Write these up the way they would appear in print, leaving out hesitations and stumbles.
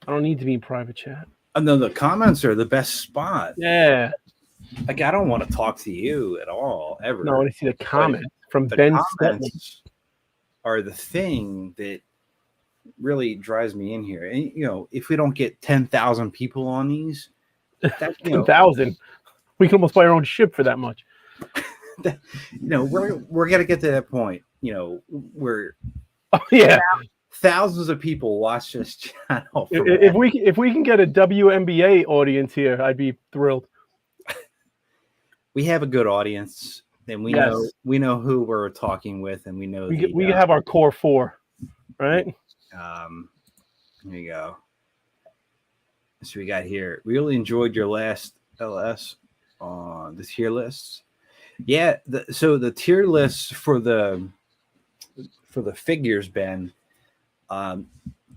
I don't need to be in private chat. No, the comments are the best spot. Yeah. Like, I don't want to talk to you at all, ever. No, I want to see the comments from The Ben comments Stetman. are the thing that really drives me in here. And, if we don't get 10,000 people on these, that's, 10,000. We can almost buy our own ship for that much. we're going to get to that point, where yeah, thousands of people watch this channel. If we can get a WNBA audience here, I'd be thrilled. We have a good audience, and we know who we're talking with, and we know we have our core four, right? Here you go. So we got here. Really enjoyed your last LS on the tier lists. Yeah, so the tier lists for the figures, Ben.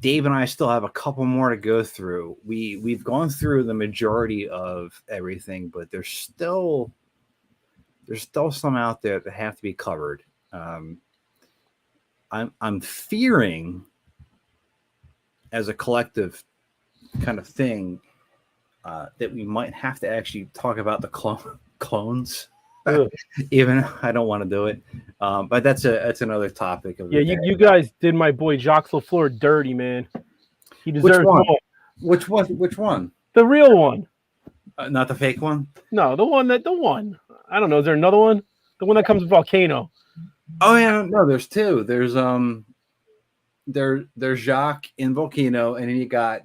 Dave and I still have a couple more to go through. We've gone through the majority of everything, but there's still some out there that have to be covered. I'm fearing, as a collective kind of thing, that we might have to actually talk about the clones. Even I don't want to do it, but that's another topic. You guys did my boy Jacques Lafleur dirty, man. He deserves more. Which one? The real one, not the fake one. No, the one. I don't know. Is there another one? The one that comes with Volcano. Oh yeah, no. There's two. There's Jacques in Volcano, and then you got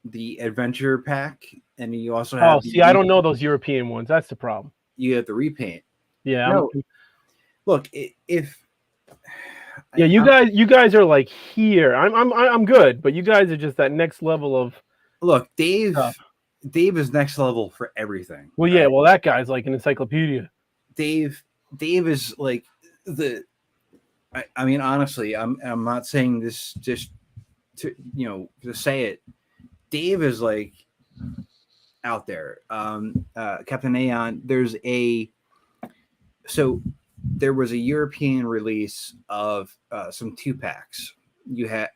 the adventure pack, and you also have. I don't know those European ones. That's the problem. You have the repaint. Yeah. No, look, you guys are like here. I'm good, but you guys are just that next level of. Look, Dave is next level for everything. Well, yeah. Right? Well, that guy's like an encyclopedia. Dave is like the. I mean, honestly, I'm not saying this just to say it. Dave is like out there. Captain Aeon, there was a European release of some 2-packs.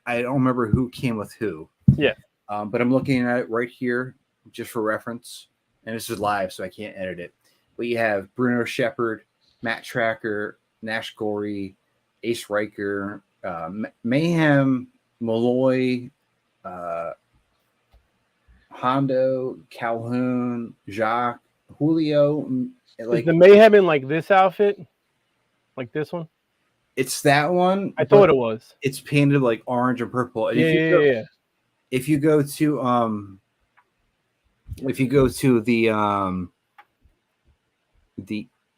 I don't remember who came with who. Yeah. But I'm looking at it right here just for reference, and this is live, so I can't edit it. But you have Bruno Shepard, Matt-Trakker, Nash Gorey, Ace Riker, Mayhem, Malloy, Hondo, Calhoun, Jacques, Julio. Is the Mayhem in like this outfit? Like this one? It's that one. I thought it was. It's painted like orange and purple. And yeah. If you go to the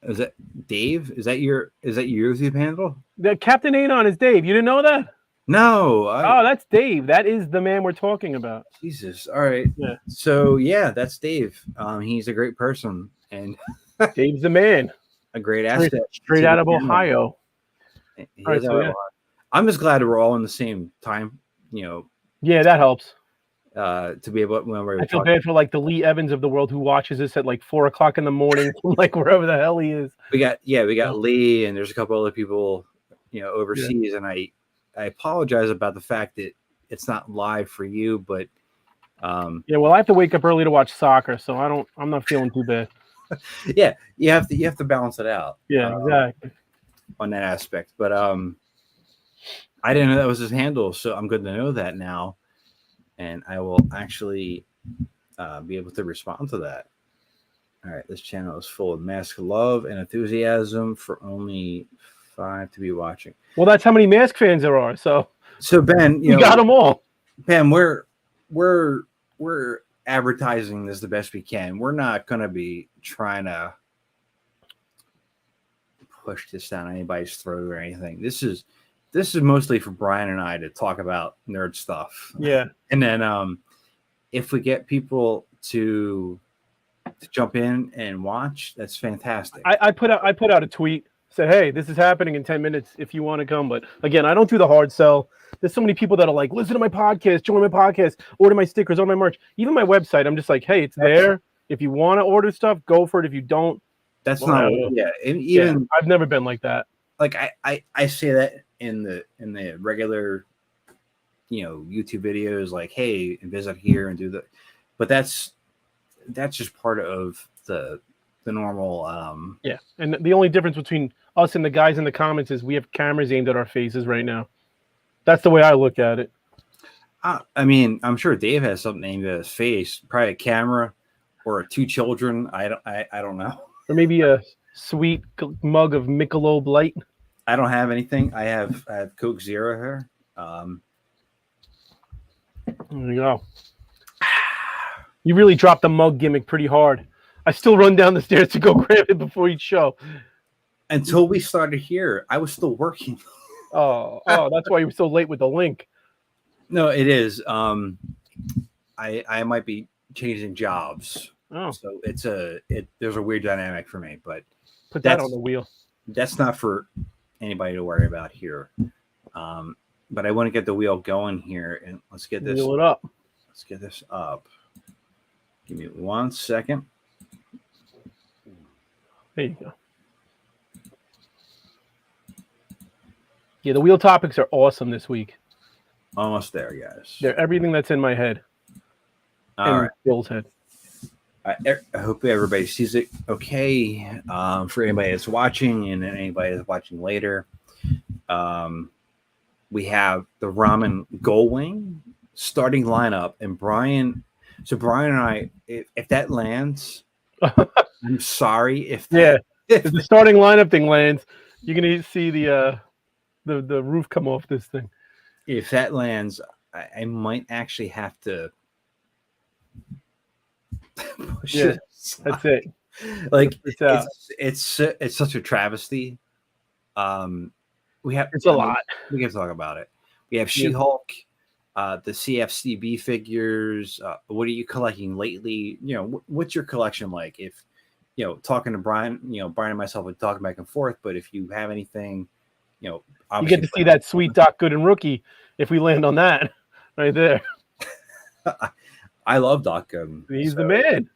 is that Dave? Is that your YouTube handle? The Captain Aeon is Dave. You didn't know that? No. That's Dave. That is the man we're talking about. Jesus. All right. Yeah. So yeah, that's Dave. He's a great person, and Dave's the man. A great asset. Straight out of Ohio. Right, I'm just glad we're all in the same time. Yeah, that helps. To be able, I feel bad for like the Lee Evans of the world who watches this at like 4:00 in the morning, like wherever the hell he is. We got Lee, and there's a couple other people, overseas, and I apologize about the fact that it's not live for you, but well, I have to wake up early to watch soccer, so I'm not feeling too bad. Yeah, you have to balance it out. Yeah, exactly. On that aspect, but I didn't know that was his handle, so I'm good to know that now, and I will actually be able to respond to that. All right, this channel is full of mask love and enthusiasm for only 5 to be watching. Well, that's how many mask fans there are. So Ben, you got them all. Ben, we're advertising this the best we can. We're not going to be trying to push this down anybody's throat or anything. This is mostly for Brian and I to talk about nerd stuff. Yeah. And then if we get people to jump in and watch, that's fantastic. I put out a tweet, said, hey, this is happening in 10 minutes if you want to come. But again, I don't do the hard sell. There's so many people that are like, listen to my podcast, join my podcast, order my stickers, order my merch, even my website. I'm just like, hey, it's there. If you want to order stuff, go for it. If you don't, that's not. Yeah. And even I've never been like that. Like I say that in the regular, YouTube videos like, hey, visit here and do the, but that's just part of the normal. Yeah, and the only difference between us and the guys in the comments is we have cameras aimed at our faces right now. That's the way I look at it. I mean, I'm sure Dave has something aimed at his face, probably a camera or 2 children. I don't know. Or maybe a sweet mug of Michelob Light. I don't have anything. I have Coke Zero here. There you go. You really dropped the mug gimmick pretty hard. I still run down the stairs to go grab it before each show. Until we started here, I was still working. Oh, that's why you were so late with the link. No, it is. I might be changing jobs. Oh, So there's a weird dynamic for me, but put that on the wheel. that's not for anybody to worry about here. But I want to get the wheel going here, and let's get this. Wheel it up. Let's get this up. Give me 1 second. There you go. Yeah, the wheel topics are awesome this week. Almost there, guys. They're everything that's in my head. All right. Bill's head. I hope everybody sees it okay. For anybody that's watching and anybody that's watching later, we have the ramen goal wing starting lineup, and Brian. So Brian and I, if that lands, I'm sorry if if the starting lineup thing lands, you're gonna see the roof come off this thing. If that lands, I might actually have to push it. That's it. Like it's such a travesty. It's a lot. We can talk about it. We have She-Hulk, the CFCB figures. What are you collecting lately? What's your collection like? If talking to Brian, Brian and myself would talk back and forth. But if you have anything, you get to see that sweet Doc Gooden rookie if we land on that right there. I love Doc Gooden. He's the man.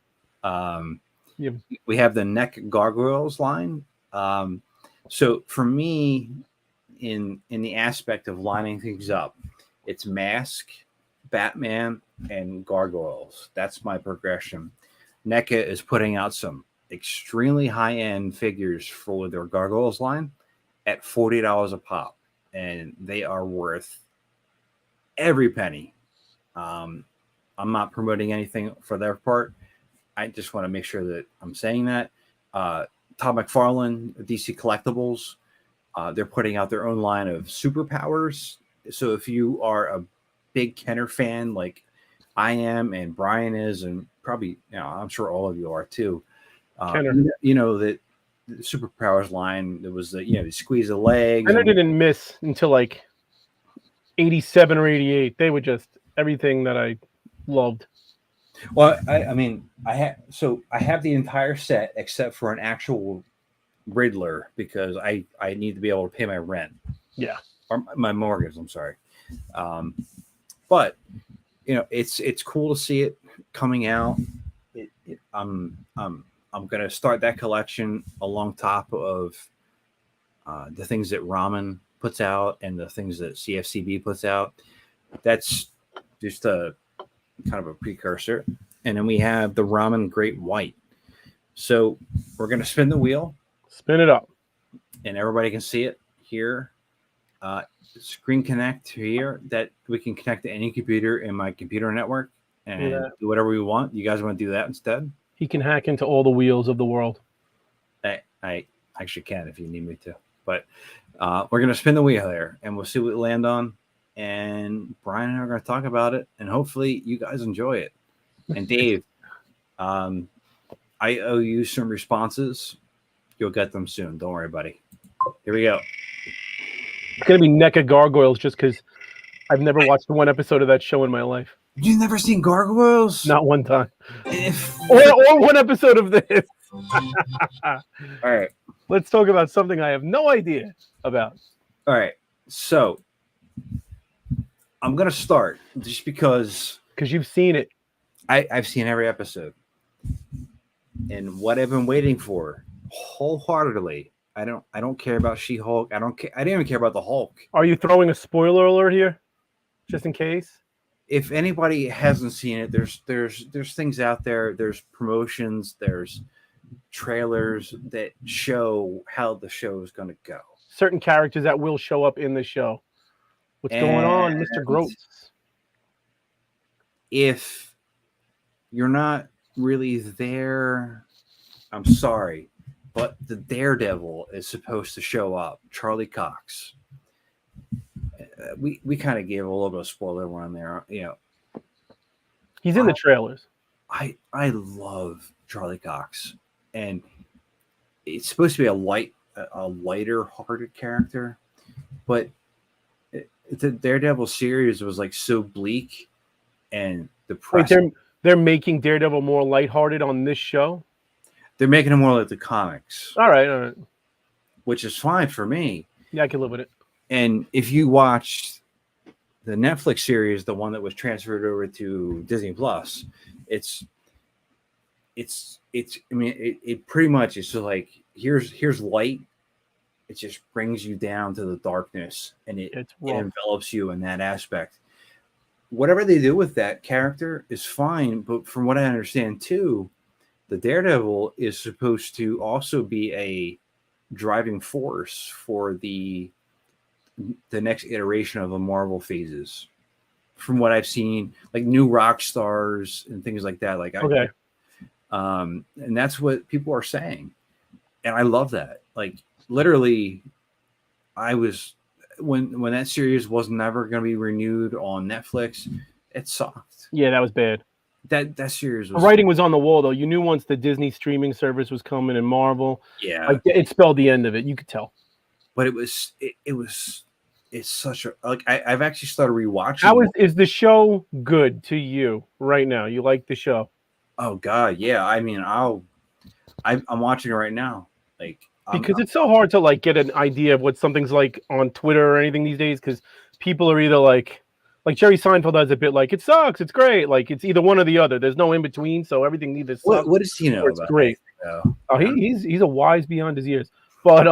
We have the neck gargoyles line. So for me, in the aspect of lining things up, it's Mask, Batman, and gargoyles. That's my progression. NECA is putting out some extremely high-end figures for their gargoyles line at $40 a pop, and they are worth every penny. I'm not promoting anything for their part. I just want to make sure that I'm saying that. Todd McFarlane, DC Collectibles, they're putting out their own line of superpowers. So if you are a big Kenner fan like I am and Brian is, and probably, I'm sure all of you are too, that the superpowers line, there was you squeeze a leg. And I didn't miss until like 87 or 88. They were just everything that I loved. Well, I have the entire set except for an actual Riddler because I need to be able to pay my rent. Yeah. Or my mortgage, I'm sorry. But it's cool to see it coming out. I'm gonna start that collection along top of the things that Ramen puts out and the things that CFCB puts out. That's just a kind of a precursor. And then we have the Ramen Great White. So we're gonna spin the wheel. Spin it up. And everybody can see it here. Screen connect here that we can connect to any computer in my computer network and do whatever we want. You guys want to do that instead? He can hack into all the wheels of the world. I actually can if you need me to. But we're going to spin the wheel here and we'll see what we land on. And Brian and I are going to talk about it. And hopefully you guys enjoy it. And Dave, I owe you some responses. You'll get them soon. Don't worry, buddy. Here we go. It's going to be NECA Gargoyles just because I've never watched one episode of that show in my life. You've never seen Gargoyles? Not one time. Or one episode of this. All right. Let's talk about something I have no idea about. All right. So I'm going to start just because you've seen it. I've seen every episode. And what I've been waiting for wholeheartedly, I don't care about She-Hulk. I didn't even care about the Hulk. Are you throwing a spoiler alert here? just in case. If anybody hasn't seen it, there's things out there. There's promotions. There's trailers that show how the show is going to go. Certain characters that will show up in the show. What's going on, Mr. Groats? If you're not really there, I'm sorry, but the Daredevil is supposed to show up. Charlie Cox. We kind of gave a little bit of spoiler one there. He's in the trailers. I love Charlie Cox, and it's supposed to be a lighter-hearted character, but the Daredevil series was like so bleak and depressing. Wait, they're making Daredevil more lighthearted on this show? They're making it more like the comics. All right. Which is fine for me. Yeah, I can live with it. And if you watch the Netflix series, the one that was transferred over to Disney Plus, it's I mean, it pretty much is just like here's light. It just brings you down to the darkness, and it envelops you in that aspect. Whatever they do with that character is fine, but from what I understand too, the Daredevil is supposed to also be a driving force for the next iteration of the Marvel phases. From what I've seen, like new rock stars and things like that. And that's what people are saying, and I love that. Like literally, I was when that series was never going to be renewed on Netflix. It sucked. Yeah, that was bad. That series was. The writing was on the wall, though. You knew once the Disney streaming service was coming and Marvel. Yeah, like it spelled the end of it. You could tell. But it's such a like. I've actually started rewatching. How is the show good to you right now? You like the show? Oh God, yeah. I mean, I'm watching it right now. Like because it's so hard to like get an idea of what something's like on Twitter or anything these days. Because people are either like Jerry Seinfeld has a bit like it sucks, it's great. Like it's either one or the other. There's no in between. So everything either sucks. What does he know? It's great. Oh, he's a wise beyond his years. But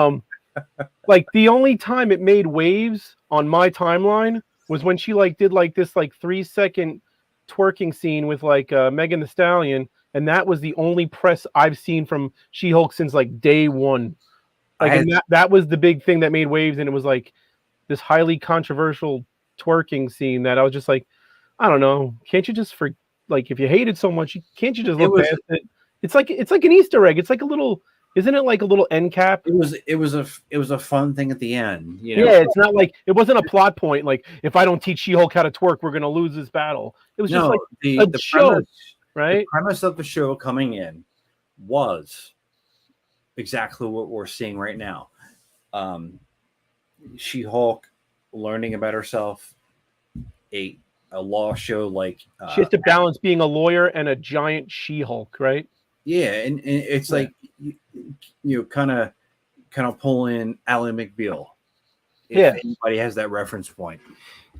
like the only time it made waves on my timeline was when she like did like this like 3-second twerking scene with like Megan Thee Stallion, and that was the only press I've seen from She-Hulk since like day one. Like that was the big thing that made waves, and it was like this highly controversial twerking scene that I was just like, I don't know, can't you just like if you hate it so much, can't you just look past it? It's like an Easter egg. It's like a little. Isn't it like a little end cap? It was a fun thing at the end. You know? Yeah, it's not like it wasn't a plot point. Like if I don't teach She-Hulk how to twerk, we're gonna lose this battle. It was just like the show, premise, right? The premise of the show coming in was exactly what we're seeing right now. She-Hulk learning about herself, a law show like she has to balance being a lawyer and a giant She-Hulk, right? Yeah, and it's like you kind of pull in Ally McBeal. If anybody has that reference point,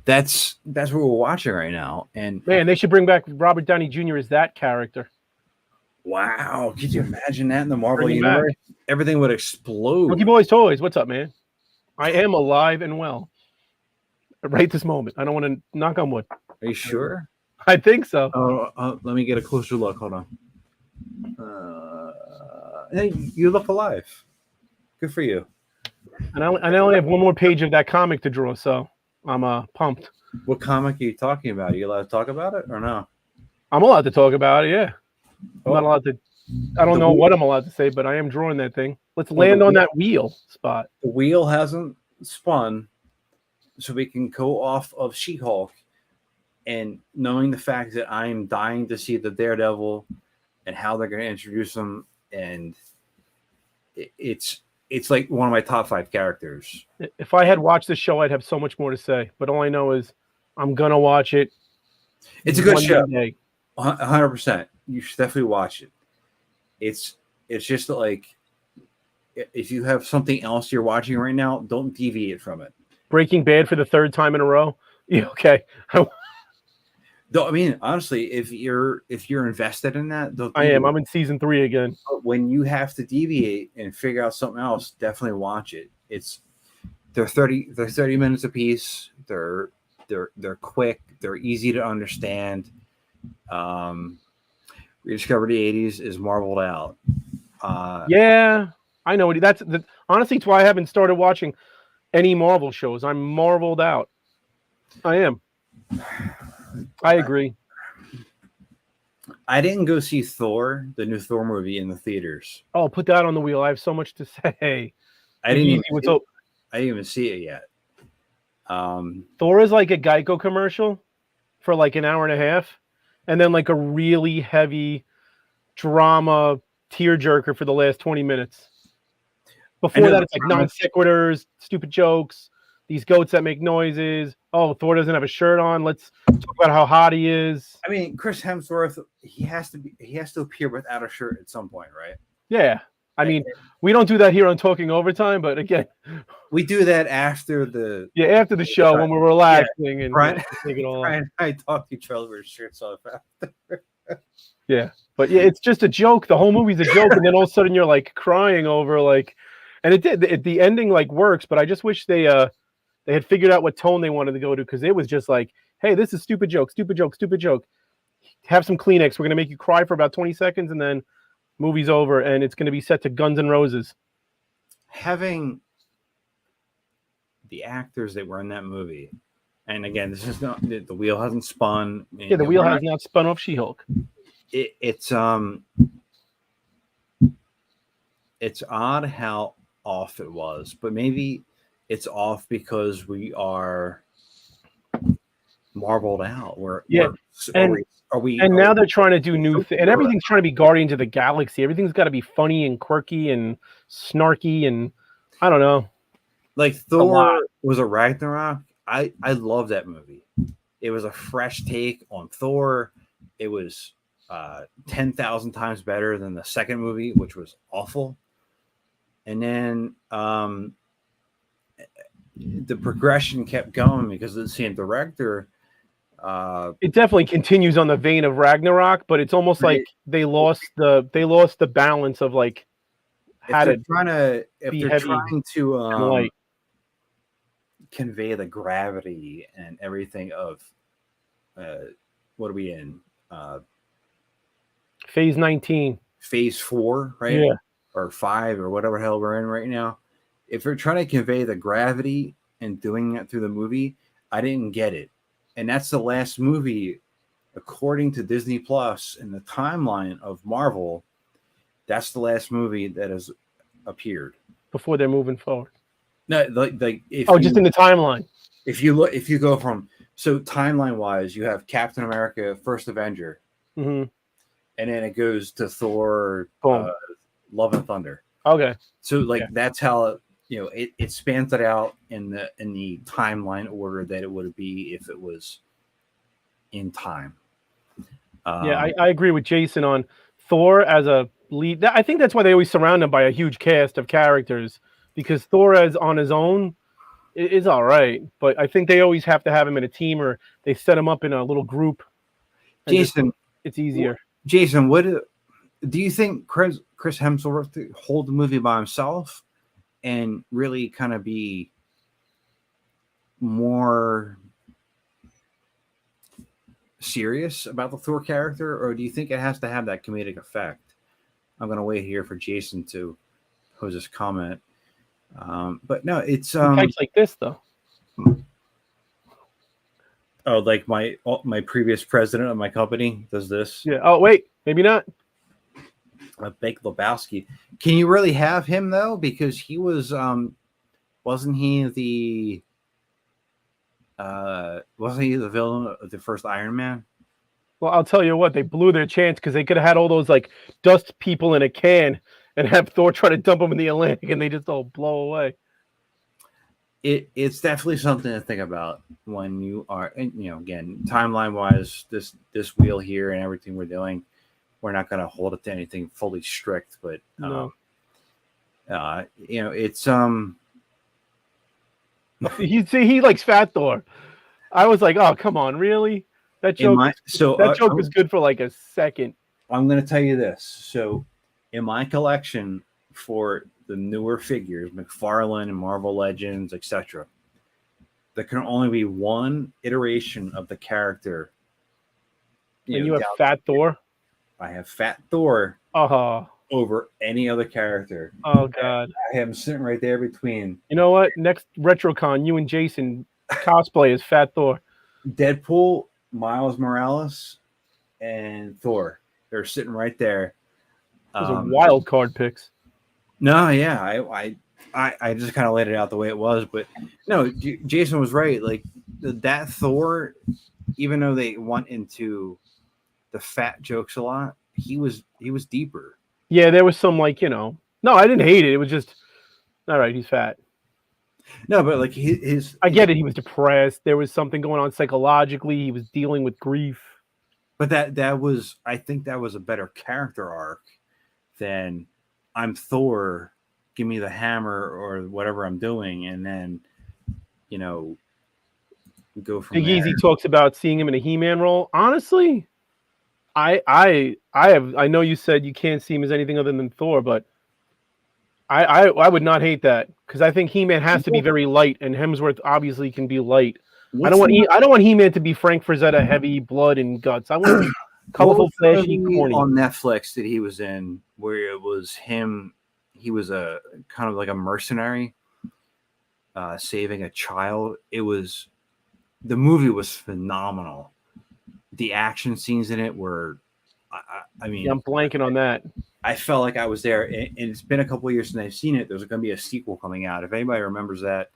that's what we're watching right now. And man, they should bring back Robert Downey Jr. as that character. Wow, could you imagine that in the Marvel universe? Everything would explode. Monkey Boys Toys, what's up, man? I am alive and well right this moment. I don't want to knock on wood. Are you sure? I think so. Let me get a closer look. Hold on. Hey, you look alive. Good for you. And I only have one more page of that comic to draw, so I'm pumped. What comic are you talking about? Are you allowed to talk about it or no? I'm allowed to talk about it, yeah. I'm not allowed to. I don't know what I'm allowed to say, but I am drawing that thing. Let's land on that wheel spot. The wheel hasn't spun, so we can go off of She-Hulk. And knowing the fact that I'm dying to see the Daredevil and how they're going to introduce him, and it's like one of my top 5 characters. If I had watched the show, I'd have so much more to say. But all I know is I'm gonna watch it. It's a good show. 100%. You should definitely watch it. It's just like if you have something else you're watching right now, don't deviate from it. Breaking Bad for the 3rd time in a row. Yeah, okay. I mean, honestly, if you're invested in that, I am. I'm in season 3 again. When you have to deviate and figure out something else, definitely watch it. They're 30 minutes a piece. They're They're quick. They're easy to understand. Rediscover the '80s is marveled out. Yeah, I know. Honestly, it's why I haven't started watching any Marvel shows. I'm marveled out. I am. I agree. I didn't go see Thor, the new Thor movie, in the theaters. Oh, put that on the wheel. I have so much to say. I didn't even see it yet. Thor is like a Geico commercial for like an hour and a half, and then like a really heavy drama tearjerker for the last 20 minutes. Before that, it's like non sequiturs, stupid jokes, these goats that make noises. Oh, Thor doesn't have a shirt on. Let's talk about how hot he is. I mean, Chris Hemsworth, he has to appear without a shirt at some point, right? Yeah. I mean, we don't do that here on Talking Overtime, but again, we do that after the show when we're relaxing and take it all. Brian and I talk to each other with shirts off after. Yeah, but yeah, it's just a joke. The whole movie's a joke, and then all of a sudden you're like crying over like, and the ending like works, but I just wish they had figured out what tone they wanted to go to, because it was just like, hey, this is stupid joke. Have some Kleenex. We're gonna make you cry for about 20 seconds, and then movie's over, and it's gonna be set to Guns N' Roses. Having the actors that were in that movie, and again, this is not the wheel hasn't spun. Yeah, the wheel has not spun off She-Hulk. It's odd how off it was, but maybe it's off because we are marveled out. Now they're trying to do new and everything's trying to be Guardians of the Galaxy. Everything's got to be funny and quirky and snarky, and I don't know. Like Thor was a Ragnarok. I love that movie. It was a fresh take on Thor. It was 10,000 times better than the second movie, which was awful. And then the progression kept going because of the same director. It definitely continues on the vein of Ragnarok, but it's almost like they lost the balance of like if they're trying to convey the gravity and everything of what are we in? Phase 19. Phase 4, right? Yeah. Or 5 or whatever hell we're in right now. If you're trying to convey the gravity and doing that through the movie, I didn't get it. And that's the last movie, according to Disney Plus in the timeline of Marvel. That's the last movie that has appeared before they're moving forward. No, like just in the timeline. If you go from timeline wise, you have Captain America, First Avenger, and then it goes to Thor, Love and Thunder. Okay, so that's how it spans it out in the timeline order that it would be if it was in time. I agree with Jason on Thor as a lead. I think that's why they always surround him by a huge cast of characters, because Thor as on his own is all right, but I think they always have to have him in a team, or they set him up in a little group. Jason, it's easier. Jason, what do you think Chris Hemsworth to hold the movie by himself and really kind of be more serious about the Thor character, or do you think it has to have that comedic effect? I'm going to wait here for Jason to pose his comment. But no, it's types like this though. Oh, like my previous president of my company does this. Yeah. Oh wait, maybe not. Big Lebowski. Can you really have him though? Because he was, wasn't he the villain of the first Iron Man? Well, I'll tell you what, they blew their chance, because they could have had all those like dust people in a can and have Thor try to dump them in the Atlantic, and they just all blow away. It's definitely something to think about when you are, again, timeline wise, this wheel here and everything we're doing, we're not going to hold it to anything fully strict, but no. It's he likes Fat Thor. I was like, oh come on, really? That joke was good for like a second. I'm going to tell you this. So in my collection for the newer figures, McFarlane and Marvel Legends, etc., there can only be one iteration of the character. And you have Fat Thor? I have Fat Thor Oh. over any other character. Oh, God. I have him sitting right there between. You know what? Next RetroCon, you and Jason cosplay as Fat Thor. Deadpool, Miles Morales, and Thor. They're sitting right there. Those are wild card picks. No, yeah, I just kind of laid it out the way it was, but no, Jason was right. Like that Thor, even though they went into the fat jokes a lot, he was deeper. Yeah, there was some no, I didn't hate it. It was just all right. He's fat. No, but like his I get it. He was depressed. There was something going on psychologically. He was dealing with grief. But that was, I think that was a better character arc than I'm Thor, give me the hammer or whatever I'm doing, and then go from Big there. Easy talks about seeing him in a He-Man role. Honestly, I know you said you can't see him as anything other than Thor, but I would not hate that because I think He-Man has to be very light, and Hemsworth obviously can be light. I don't want He-Man to be Frank Frazetta, heavy blood and guts. I want to be colorful, flashy, corny. On Netflix that he was in, where it was him, he was a kind of like a mercenary, saving a child. The movie was phenomenal. The action scenes in it were, I mean, yeah, I'm blanking on that. I felt like I was there, and it's been a couple of years since I've seen it. There's going to be a sequel coming out. If anybody remembers that,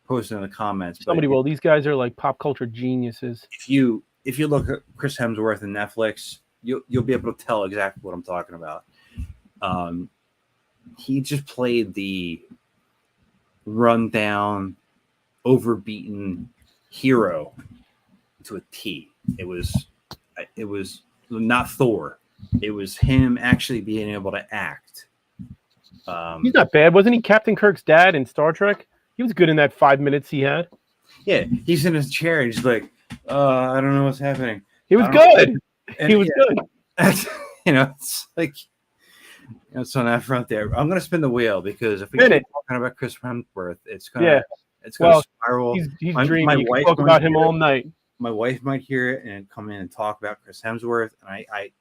post it in the comments. Somebody will. These guys are like pop culture geniuses. If you look at Chris Hemsworth in Netflix, you'll be able to tell exactly what I'm talking about. He just played the rundown, overbeaten hero to a T. It was not Thor. It was him actually being able to act. He's not bad. Wasn't he Captain Kirk's dad in Star Trek? He was good in that 5 minutes he had. Yeah, he's in his chair. He's like, I don't know what's happening. He was good. He was good. It's like, it's on that front there. I'm going to spin the wheel because if we keep talking about Chris Hemsworth, it's going to spiral. He's dreaming. You can talk about him all night. My wife might hear it and come in and talk about Chris Hemsworth, and I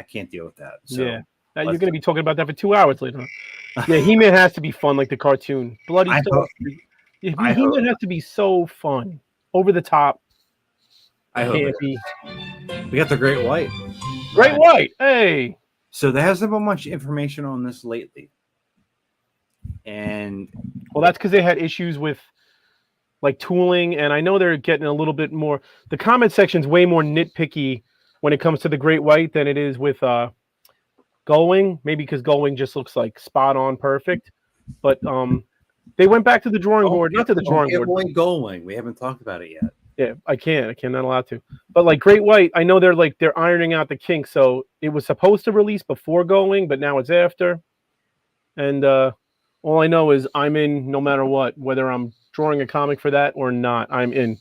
can't deal with that. So yeah, you're going to be talking about that for 2 hours later. Yeah, He-Man has to be fun like the cartoon. Bloody stuff. He-Man has to be so fun, over the top. I hope we got the Great White. Great White, hey. So there hasn't been much information on this lately, and that's because they had issues with like tooling, and I know they're getting a little bit more. The comment section's way more nitpicky when it comes to the Great White than it is with Gullwing. Maybe because Gullwing just looks like spot on perfect, but they went back to the drawing board. Not to the drawing board. Gullwing. We haven't talked about it yet. Yeah, I can't. I'm not allowed to. But like Great White, I know they're ironing out the kinks. So it was supposed to release before Gullwing, but now it's after. And all I know is I'm in no matter what, whether I'm drawing a comic for that or not. I'm in.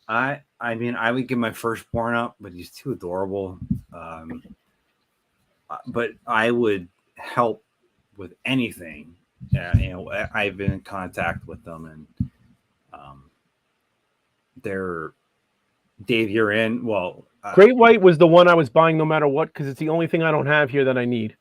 I mean, I would give my firstborn up, but he's too adorable. But I would help with anything. I've been in contact with them, and they're Dave. You're in. Well, Great White was the one I was buying no matter what because it's the only thing I don't have here that I need.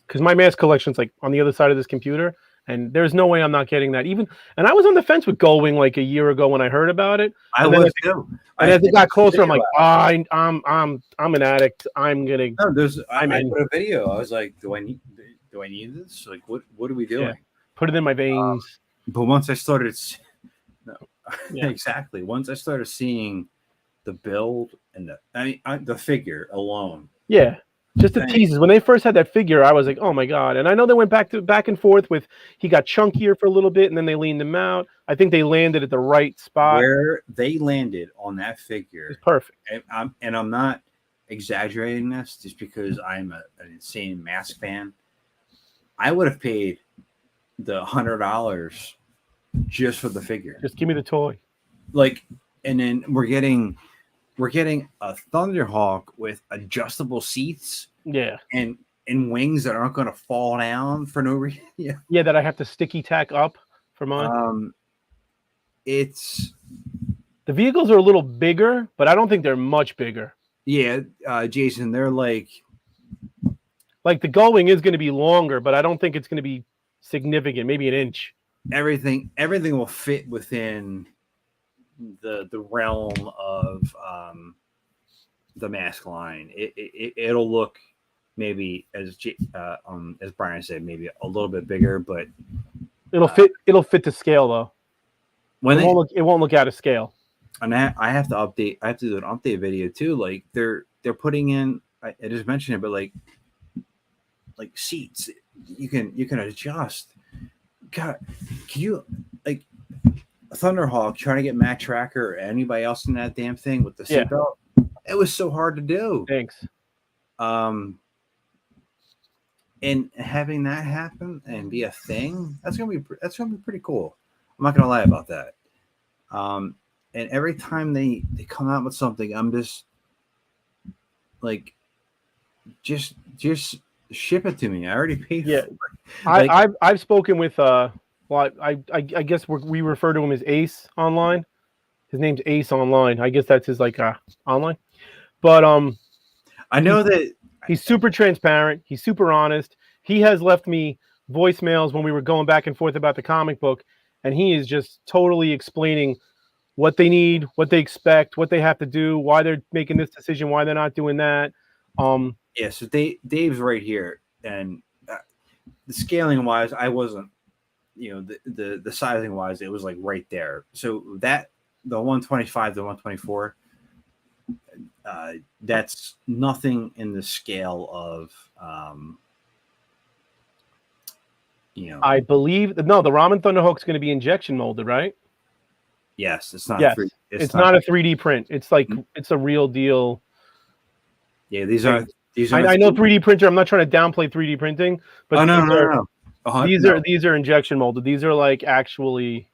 Because my mask collection's like on the other side of this computer, and there's no way I'm not getting that. And I was on the fence with Gullwing like a year ago when I heard about it. I was too. And as it got closer, I'm like, I'm an addict. I'm gonna. No, I put a video. I was like, do I need this? Like, what are we doing? Yeah. Put it in my veins. But once I started, exactly. Once I started seeing the build and the figure alone. Yeah. Just the teases. When they first had that figure, I was like, oh my God. And I know they went back and forth with he got chunkier for a little bit and then they leaned him out. I think they landed at the right spot. Where they landed on that figure. It's perfect. And I'm not exaggerating this just because I'm an insane mask fan. I would have paid the $100 just for the figure. Just give me the toy. Like, and then we're getting a Thunderhawk with adjustable seats. Yeah. And wings that aren't going to fall down for no reason. Yeah, that I have to sticky tack up for mine. it's The vehicles are a little bigger, but I don't think they're much bigger. yeah, Jason, they're like the going is going to be longer, but I don't think it's going to be significant. Maybe an inch. everything will fit within the realm of the mask line. It'll look maybe as Brian said, maybe a little bit bigger, but It'll fit. It'll fit to scale though. When it won't look out of scale. And I have to update. I have to do an update video too. Like they're putting in. I just mentioned it, but like seats, you can adjust. God, can you like Thunderhawk trying to get Matt-Trakker or anybody else in that damn thing with the seatbelt? It was so hard to do. Thanks. And having that happen and be a thing, that's gonna be pretty cool. I'm not gonna lie about that. And every time they come out with something, I'm just like, just ship it to me. I already paid for it. Like, I've spoken with I guess we refer to him as Ace online. His name's Ace online. I guess that's his online. But I know that he's super transparent. He's super honest. He has left me voicemails when we were going back and forth about the comic book, and he is just totally explaining what they need, what they expect, what they have to do, why they're making this decision, why they're not doing that. Yeah, so Dave's right here, and the scaling wise, I wasn't, the sizing wise, it was like right there. So that the 125 to 124, that's nothing in the scale of, I believe the Ramen Thunderhawk's going to be injection molded, right? Yes, it's not. Yes, it's not a 3D print. It's like it's a real deal. Yeah, these are. I know 3D printer. I'm not trying to downplay 3D printing, but no. These are injection molded. These are like actually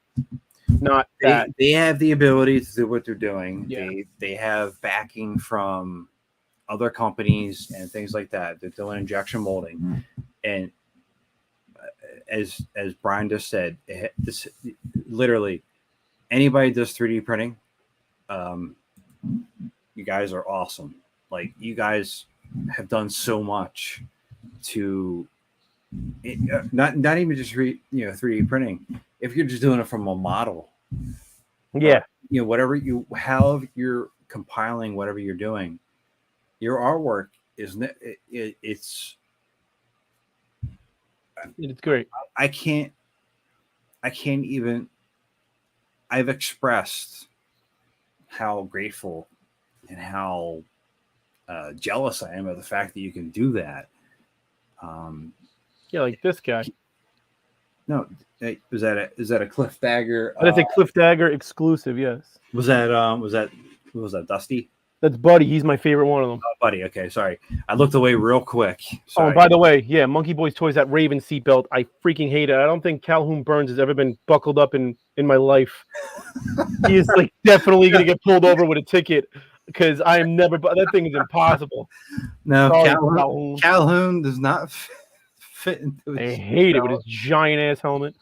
not that. They have the ability to do what they're doing. Yeah. They have backing from other companies and things like that. They're doing injection molding, and as Brian just said, this literally anybody does 3D printing. You guys are awesome. Like you guys have done so much to not even just 3D printing. If you're just doing it from a model, whatever how you're compiling whatever you're doing, your artwork is it's great. I can't even. I've expressed how grateful and how jealous I am of the fact that you can do that. Like this guy. No, is that a Cliff Dagger? That's a Cliff Dagger exclusive. Yes. Was that Dusty? That's Buddy. He's my favorite one of them. Oh, Buddy. Okay, sorry. I looked away real quick. Sorry. Oh, by the way, Monkey Boy's Toys, that Raven seatbelt, I freaking hate it. I don't think Calhoun Burns has ever been buckled up in my life. He is like definitely going to get pulled over with a ticket because I am never. That thing is impossible. No, Calhoun does not fit into. I hate it with his giant ass helmet.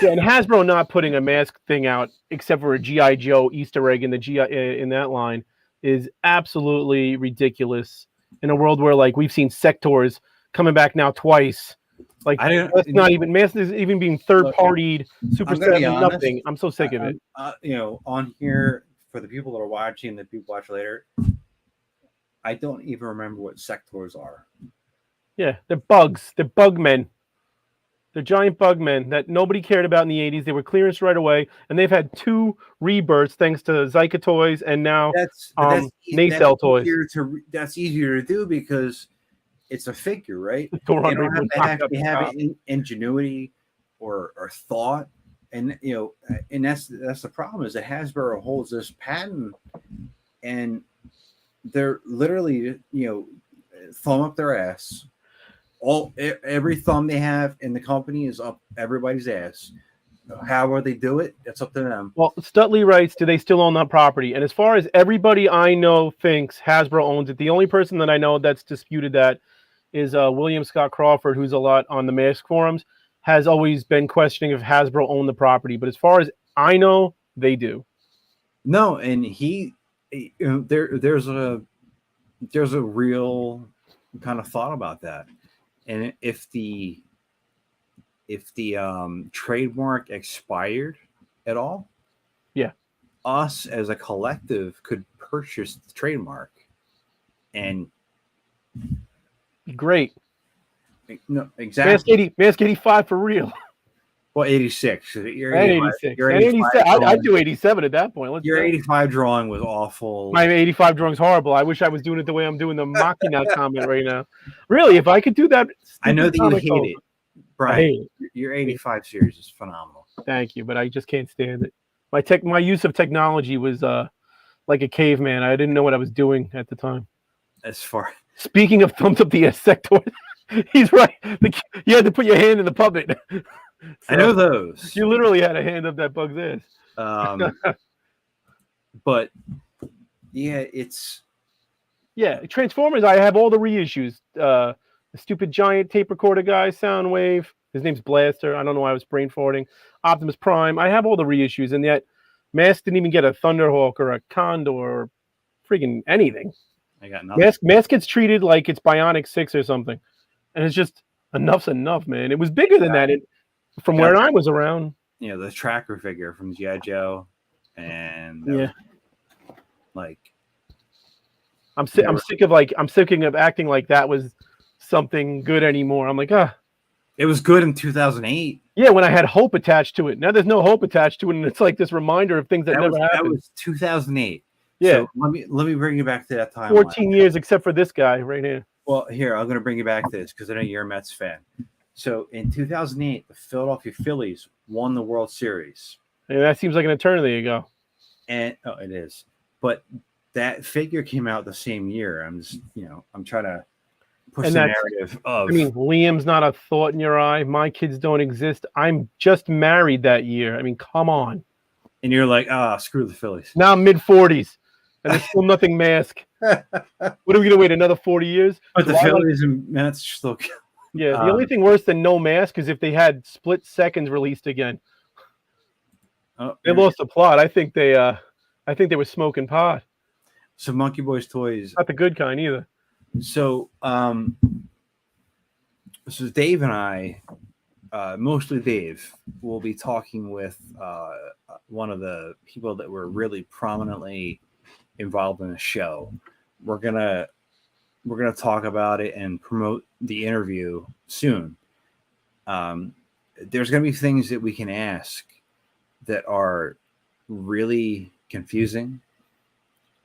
Yeah, and Hasbro not putting a mask thing out except for a G.I. Joe Easter egg in the in that line is absolutely ridiculous in a world where like we've seen Sectors coming back now twice. Like that's not even mask is even being third-partied. Super 7 nothing. I'm so sick of it. On here for the people that are watching, that people watch later, I don't even remember what Sectors are. Yeah, they're bugs. They're bug men. They're giant bug men that nobody cared about in the 80s. They were clearance right away, and they've had 2 rebirths thanks to Zyka Toys and now Nacelle Toys. That's easier to do because it's a figure, right? They don't have to have ingenuity or thought, and and that's the problem is that Hasbro holds this patent, and they're literally thumb up their ass. Every thumb they have in the company is up everybody's ass. However they do it, that's up to them. Well, Stutley writes, do they still own that property? And as far as everybody I know thinks Hasbro owns it, the only person that I know that's disputed that is William Scott Crawford, who's a lot on the mask forums, has always been questioning if Hasbro owned the property. But as far as I know they do. No, and there's a real kind of thought about that. And if the trademark expired at all, Yeah. us as a collective could purchase the trademark. And Great. no, exactly. Mask 85 for real. Well, 86. You're And 85. 86. Your And 85 87. I'd drawing, do 87 at that point. Let's your go. 85 drawing was awful. My 85 drawing's horrible. I wish I was doing it the way I'm doing the Machina comment right now. Really, if I could do that, I know that you comic hate over. it, I Brian. hate it. Your 85 series is phenomenal. Thank you, but I just can't stand it. My use of technology was like a caveman. I didn't know what I was doing at the time. As far Speaking of thumbs up the sector, he's right. You had to put your hand in the puppet. So I know those. you literally had a hand up that bug's ass. But yeah, it's Transformers. I have all the reissues. The stupid giant tape recorder guy, Soundwave. His name's Blaster. I don't know why I was brain farting. Optimus Prime. I have all the reissues, and yet Mask didn't even get a Thunderhawk or a Condor or friggin' anything. I got nothing. Mask gets treated like it's Bionic 6 or something, and it's just enough's enough, man. It was bigger than that. From where I was around. You know, the tracker figure from G.I. Joe, and like I'm sick of acting like that was something good anymore. I'm like, it was good in 2008. Yeah, when I had hope attached to it. Now there's no hope attached to it, and it's like this reminder of things that never happened. That was 2008. Yeah. So let me bring you back to that time. 14 years, except for this guy right here. Well, here, I'm going to bring you back to this because I know you're a Mets fan. So in 2008, the Philadelphia Phillies won the World Series. And that seems like an eternity ago. And it is. But that figure came out the same year. I'm trying to push the narrative of. I mean, Liam's not a thought in your eye. My kids don't exist. I'm just married that year. I mean, come on. And you're like, screw the Phillies. Now I'm mid-40s, and there's still nothing Mask. What are we going to wait, another 40 years? But the Phillies and Mets still. Yeah, the only thing worse than no Mask is if they had Split Seconds released again. They lost the plot. I think they were smoking pot. So Monkey Boy's Toys. Not the good kind either. So Dave and I, mostly Dave, will be talking with one of the people that were really prominently involved in the show. We're gonna talk about it and promote the interview soon. There's gonna be things that we can ask that are really confusing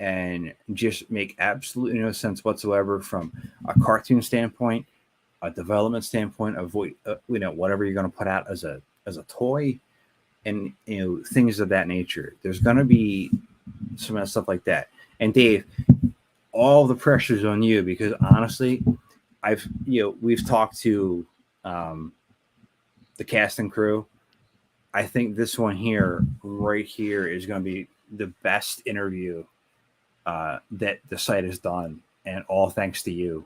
and just make absolutely no sense whatsoever from a cartoon standpoint, a development standpoint of whatever you're going to put out as a toy, and things of that nature. There's going to be some of that stuff like that. And Dave, all the pressure's on you because honestly, we've talked to the cast and crew. I think this one right here is going to be the best interview that the site has done, and all thanks to you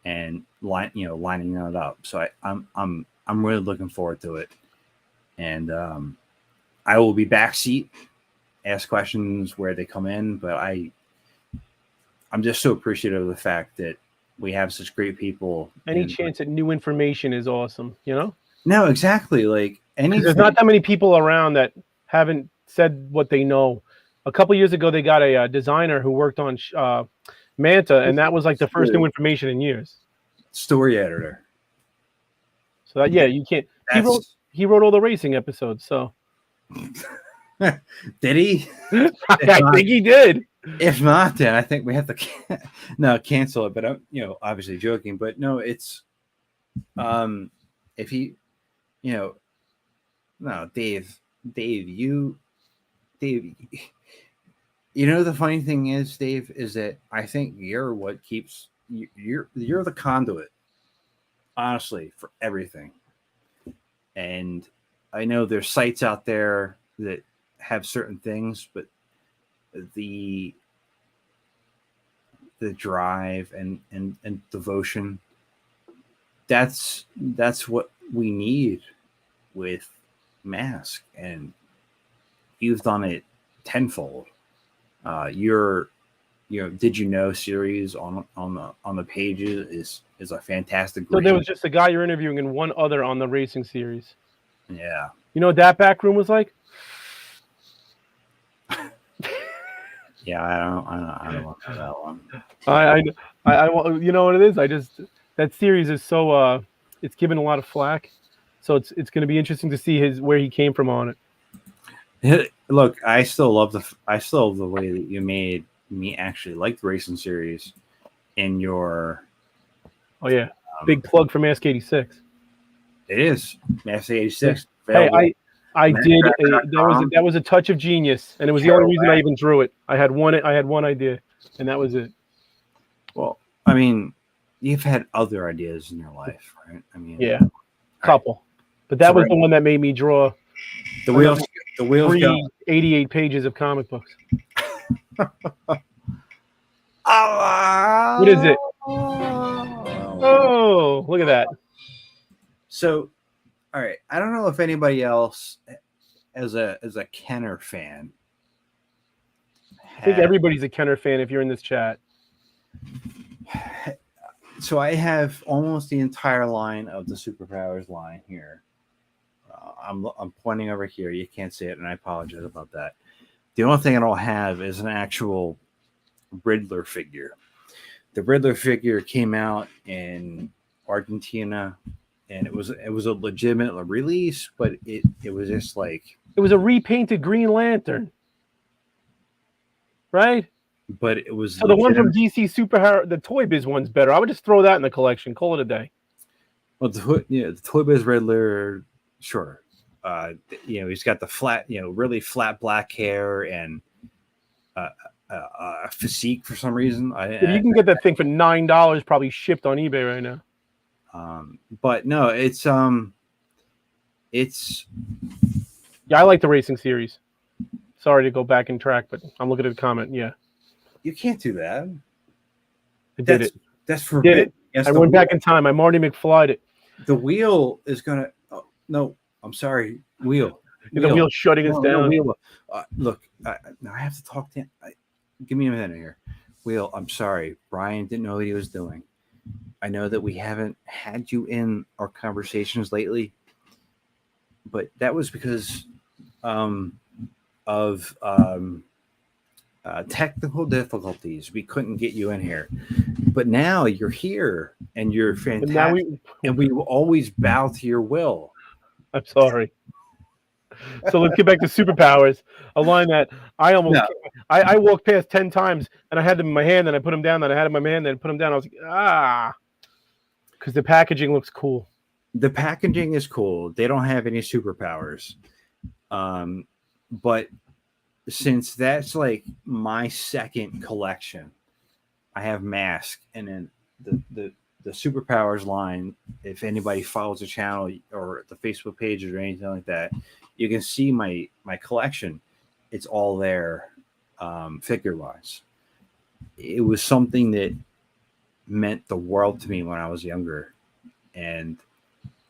and lining it up. So I'm really looking forward to it, and I will be backseat, ask questions where they come in, but I'm just so appreciative of the fact that we have such great people. Any chance at new information is awesome, No, exactly. Like there's not that many people around that haven't said what they know. A couple years ago, they got a designer who worked on Manta, and that was like the first new information in years. Story editor. So that, you can't. He wrote all the racing episodes. So did he? I think he did. If not, then I think we have to cancel it. But I'm obviously joking. But no, it's if he, no, Dave. The funny thing is, Dave, is that I think you're what keeps you're the conduit, honestly, for everything. And I know there's sites out there that have certain things, but the drive and devotion, that's what we need with Mask. And you've done it tenfold. Your Did You Know series on the pages is a fantastic. So there was just a guy you're interviewing and one other on the racing series. Yeah. You know what that back room was like? Yeah, I don't know that one. I you know what it is? That series is so it's given a lot of flack, so it's going to be interesting to see where he came from on it. Look, I still love the way that you made me actually like the racing series in your. Oh yeah, big plug for Mask 86. It is Mask 86. Hey, I did Matt-Trakker.com. that was a touch of genius, and it was the only reason I even drew it. I had one idea, and that was it. Well, I mean, you've had other ideas in your life, right? I mean, yeah, couple, but that was the one that made me draw the wheels. The wheels go. 88 pages of comic books. What is it? Oh, look at that. So, all right. I don't know if anybody else, as a Kenner fan, I think everybody's a Kenner fan if you're in this chat. So I have almost the entire line of the Superpowers line here. I'm pointing over here. You can't see it, and I apologize about that. The only thing I don't have is an actual Riddler figure. The Riddler figure came out in Argentina, and it was a legitimate release, but it was just like it was a repainted Green Lantern, right? But it was so the one from DC Superhero, the Toy Biz one's better. I would just throw that in the collection. Call it a day. Well, the Toy Biz Riddler, sure. He's got the flat, really flat black hair and a physique for some reason. If you can get that thing for $9, probably shipped on eBay right now. But no, it's yeah, I like the racing series. Sorry to go back and track, but I'm looking at the comment. Yeah, you can't do that. I did it. That's forbidden. I went back in time. I Marty McFly'd it. The wheel is gonna. Oh, no, I'm sorry. Wheel. The wheel shutting us down. Wheel. Look, now I have to talk to him. Give me a minute here. Wheel, I'm sorry. Brian didn't know what he was doing. I know that we haven't had you in our conversations lately, but that was because of technical difficulties. We couldn't get you in here, but now you're here and you're fantastic. And we will always bow to your will. I'm sorry. So let's get back to Superpowers. A line that I almost I walked past 10 times and I had them in my hand and I put them down. Then I had them in my hand and I put them down. I was like, because the packaging looks cool. The packaging is cool. They don't have any superpowers, but since that's like my second collection, I have Mask, and then the Superpowers line. If anybody follows the channel or the Facebook pages or anything like that, you can see my collection. It's all there, figure wise. It was something that meant the world to me when I was younger, and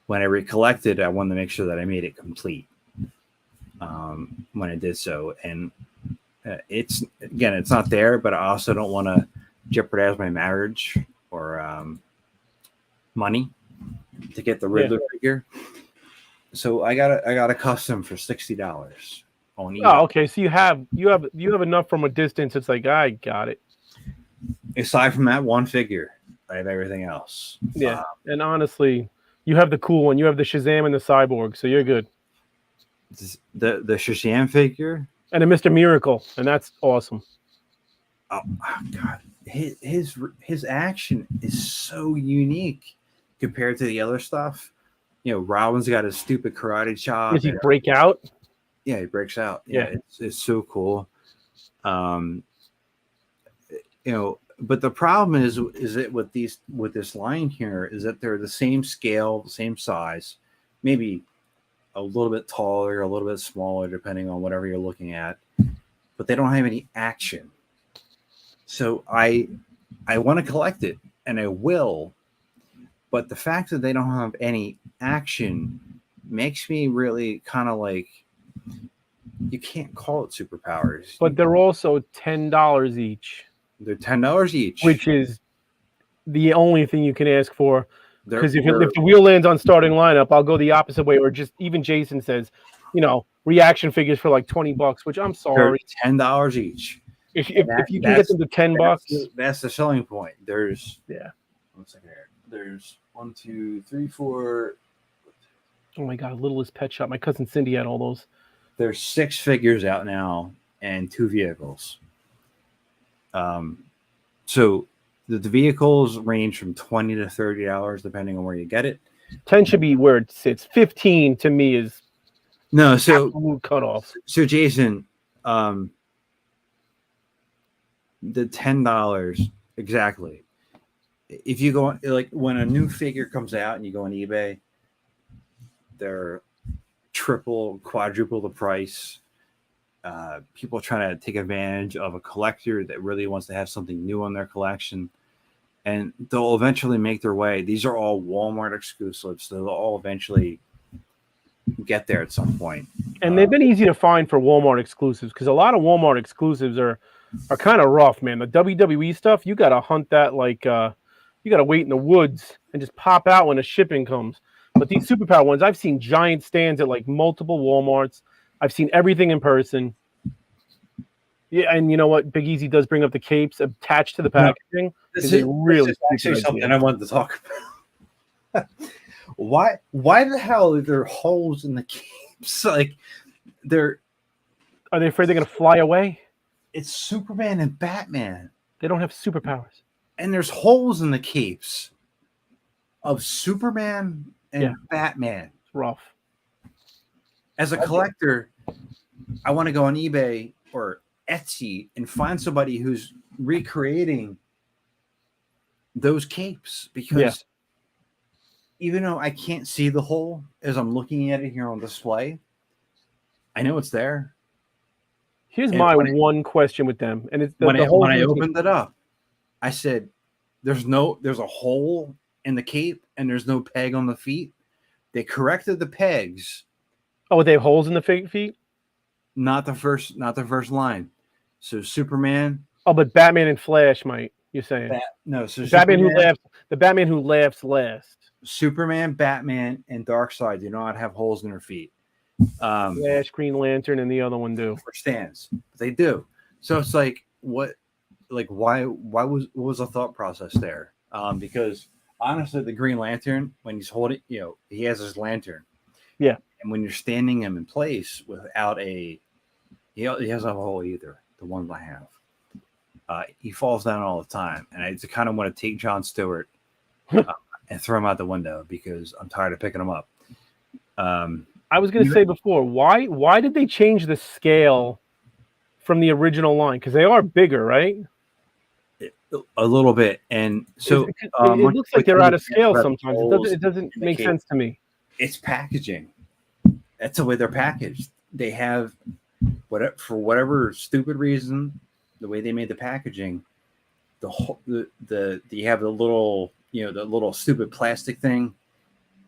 when I recollected, I wanted to make sure that I made it complete. When I did so, and it's not there, but I also don't want to jeopardize my marriage or money to get the Riddler figure. So I got a custom for $60 on eBay. Oh, okay. So you have enough from a distance. It's like I got it. Aside from that one figure, I have everything else. Yeah, and honestly, you have the cool one. You have the Shazam and the Cyborg, so you're good. The Shazam figure and a Mr. Miracle, and that's awesome. Oh God, his action is so unique compared to the other stuff. Robin's got his stupid karate chop. Does he break out? Yeah, he breaks out. Yeah, it's so cool. But the problem is that with this line here is that they're the same scale, the same size, maybe a little bit taller, a little bit smaller, depending on whatever you're looking at, but they don't have any action. So I want to collect it, and I will, but the fact that they don't have any action makes me really kind of like, you can't call it superpowers. But they're also $10 each, They're $10 each. which is the only thing you can ask for. They're, Because if they're, the wheel lands on starting lineup, I'll go the opposite way. Or just even Jason says, reaction figures for like $20, which I'm they're sorry. $10 each. If you can get them to $10, that's the selling point. There's yeah. One second here. There's 1, 2, 3, 4. Oh my God, Littlest Pet Shop. My cousin Cindy had all those. There's 6 figures out now and 2 vehicles. So the vehicles range from $20 to $30 depending on where you get it. 10 should be where it sits. 15 to me is absolute cutoff. So Jason, the $10 exactly. If you go like when a new figure comes out and you go on eBay, they're triple, quadruple the price. People are trying to take advantage of a collector that really wants to have something new on their collection, and they'll eventually make their way. These are all Walmart exclusives, so they'll all eventually get there at some point. And they've been easy to find for Walmart exclusives because a lot of Walmart exclusives are kind of rough, man. The WWE stuff, you got to hunt that like you got to wait in the woods and just pop out when the shipping comes. But these superpower ones, I've seen giant stands at like multiple Walmarts. I've seen everything in person. Yeah, and you know what? Big Easy does bring up the capes attached to the packaging. This is actually something I wanted to talk about. Why the hell are there holes in the capes? Like, are they afraid they're gonna fly away? It's Superman and Batman. They don't have superpowers. And there's holes in the capes of Superman and Batman. It's rough. As a collector, I want to go on eBay or Etsy and find somebody who's recreating those capes, because even though I can't see the hole as I'm looking at it here on display, I know it's there. Here's my one question with them, and it's when I opened it up, I said, "There's a hole in the cape, and there's no peg on the feet." They corrected the pegs. Oh, they have holes in the feet? Not the first line. So Superman. Oh, but Batman and Flash might. You're saying? So the Batman who laughs last. Superman, Batman, and Darkseid do not have holes in their feet. Flash, Green Lantern, and the other one do. For stands, they do. So it's like, what was the thought process there? Because honestly, the Green Lantern, when he's holding, he has his lantern. Yeah. And when you're standing him in place without he doesn't have a hole either. The one I have. He falls down all the time, and I kind of want to take Jon Stewart and throw him out the window because I'm tired of picking him up. I was going to say before, why did they change the scale from the original line? Because they are bigger, right? A little bit, and so it looks like they're out of scale sometimes. It doesn't make sense to me. It's packaging. That's the way they're packaged. They have for whatever stupid reason, the way they made the packaging, you have the little the little stupid plastic thing.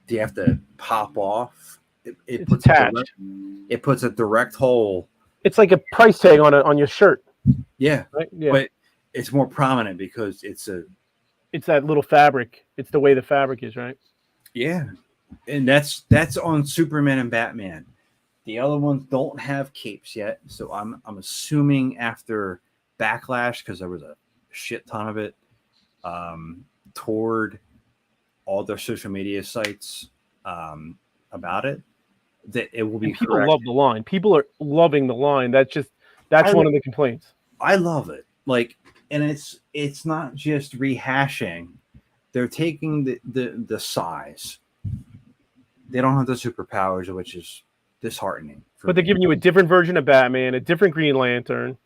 You have to pop off. It puts attached. It puts a direct hole. It's like a price tag on your shirt. Yeah, right? Yeah. But it's more prominent because it's that little fabric. It's the way the fabric is, right? Yeah, and that's on Superman and Batman. The other ones don't have capes yet, so I'm assuming after Backlash, because there was a shit ton of it, toward all their social media sites about it, that it will be. And people love the line. People are loving the line. That's one of the complaints. I love it. Like, and it's not just rehashing. They're taking the size. They don't have the superpowers, which is disheartening. But they're giving you a different version of Batman, a different Green Lantern.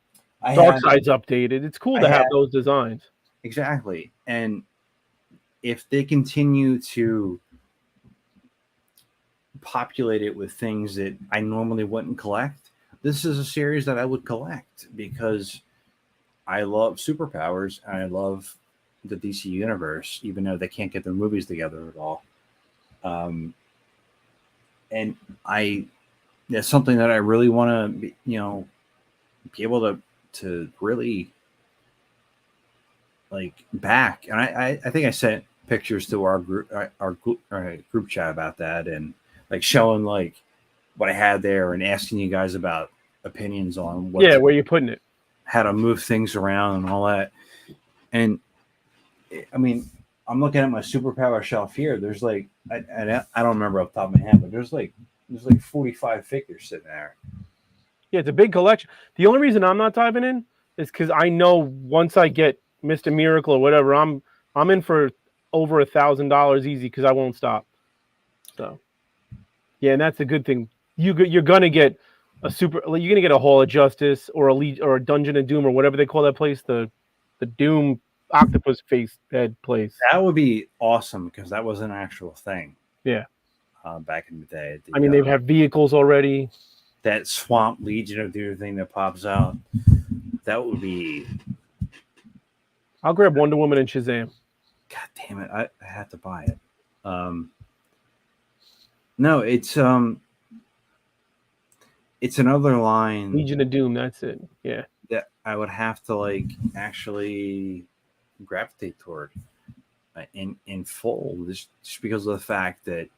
Darkseid's updated. It's cool to have those designs. Exactly. And if they continue to populate it with things that I normally wouldn't collect, this is a series that I would collect because I love superpowers and I love the DC universe, even though they can't get their movies together at all. And It's something that I really want to, be able to really like back. And I think I sent pictures to our group chat about that, and like showing like what I had there and asking you guys about opinions on where you're putting it, how to move things around and all that. And I mean, I'm looking at my superpower shelf here. There's like I don't remember off the top of my head, but there's like 45 figures sitting there. Yeah, it's a big collection. The only reason I'm not diving in is because I know once I get Mr. Miracle or whatever, I'm in for over $1,000 easy because I won't stop. So yeah, and that's a good thing. You're gonna get you're gonna get a Hall of Justice or a Dungeon of Doom or whatever they call that place, the Doom octopus face head place. That would be awesome because that was an actual thing. Yeah. Back in the day. They have vehicles already. That Swamp Legion of Doom thing that pops out. That would be. I'll grab Wonder Woman and Shazam. God damn it! I have to buy it. No, it's another line. Legion of Doom. That's it. Yeah. That I would have to like actually gravitate toward in full, just because of the fact that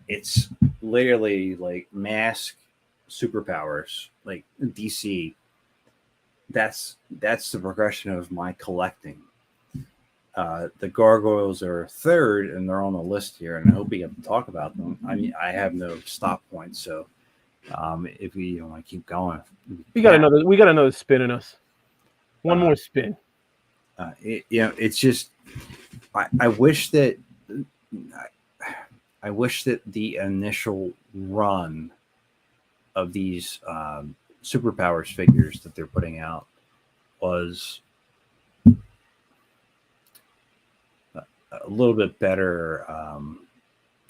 it's literally like mask superpowers, like DC. That's the progression of my collecting. The gargoyles are third, and they're on the list here, and I hope we get to talk about them. I mean, I have no stop point, so if we want to keep going, we got another spin in us. One more spin. It's just I wish that the initial run of these superpowers figures that they're putting out was a little bit better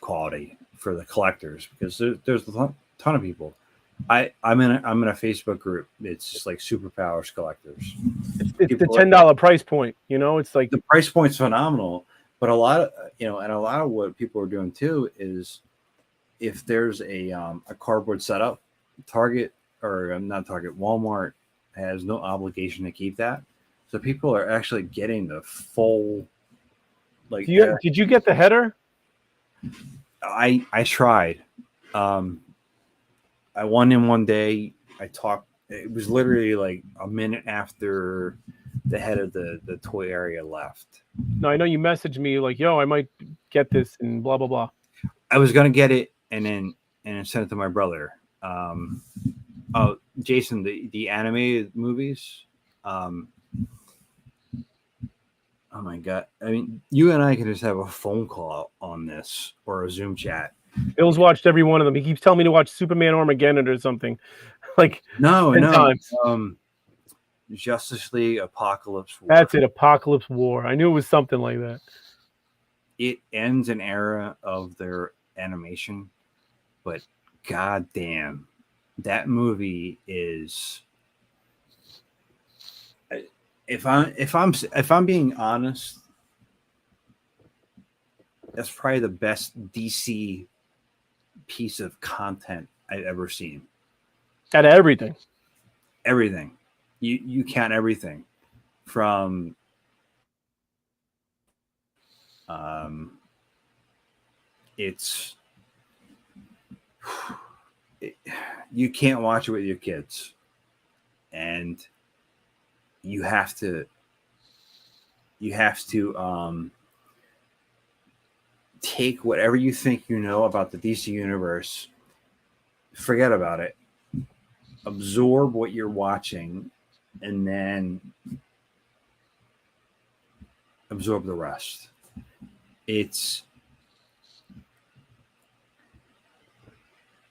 quality for the collectors, because there's a ton of people. I'm in a Facebook group. It's just like superpowers collectors. It's the $10 price point. It's like the price point's phenomenal. But a lot of what people are doing too is, if there's a cardboard setup, Walmart has no obligation to keep that. So people are actually getting the full. Like, did you get the header? I tried. I won in one day. I talked. It was literally like a minute after the head of the toy area left. No, I know you messaged me like, "Yo, I might get this," and blah blah blah. I was gonna get it and then send it to my brother. Jason, the animated movies. Oh my god! I mean, you and I can just have a phone call on this or a Zoom chat. Bill's watched every one of them. He keeps telling me to watch Superman Armageddon or something. Like 10 times. Justice League Apocalypse War. That's it, Apocalypse War. I knew it was something like that. It ends an era of their animation, but goddamn, that movie is. If I'm being honest, that's probably the best DC piece of content I've ever seen. Out of everything. Everything. You count everything from you can't watch it with your kids, and you have to take whatever you think you know about the DC universe, forget about it, absorb what you're watching, and then absorb the rest. It's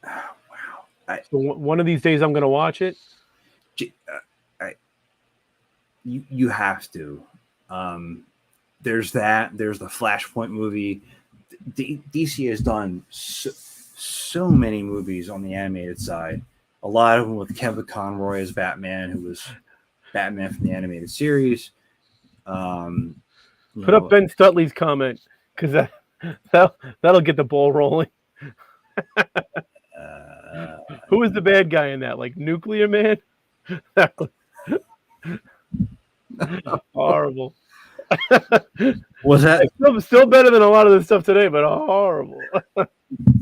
wow. So one of these days I'm going to watch it. You have to. There's that. There's the Flashpoint movie. DC has done so many movies on the animated side. A lot of them with Kevin Conroy as Batman, who was Batman from the animated series. Put up Ben Studley's comment, because that'll get the ball rolling. Who was the bad guy in that? Like Nuclear Man? That was horrible. Was that Still better than a lot of the stuff today, but horrible.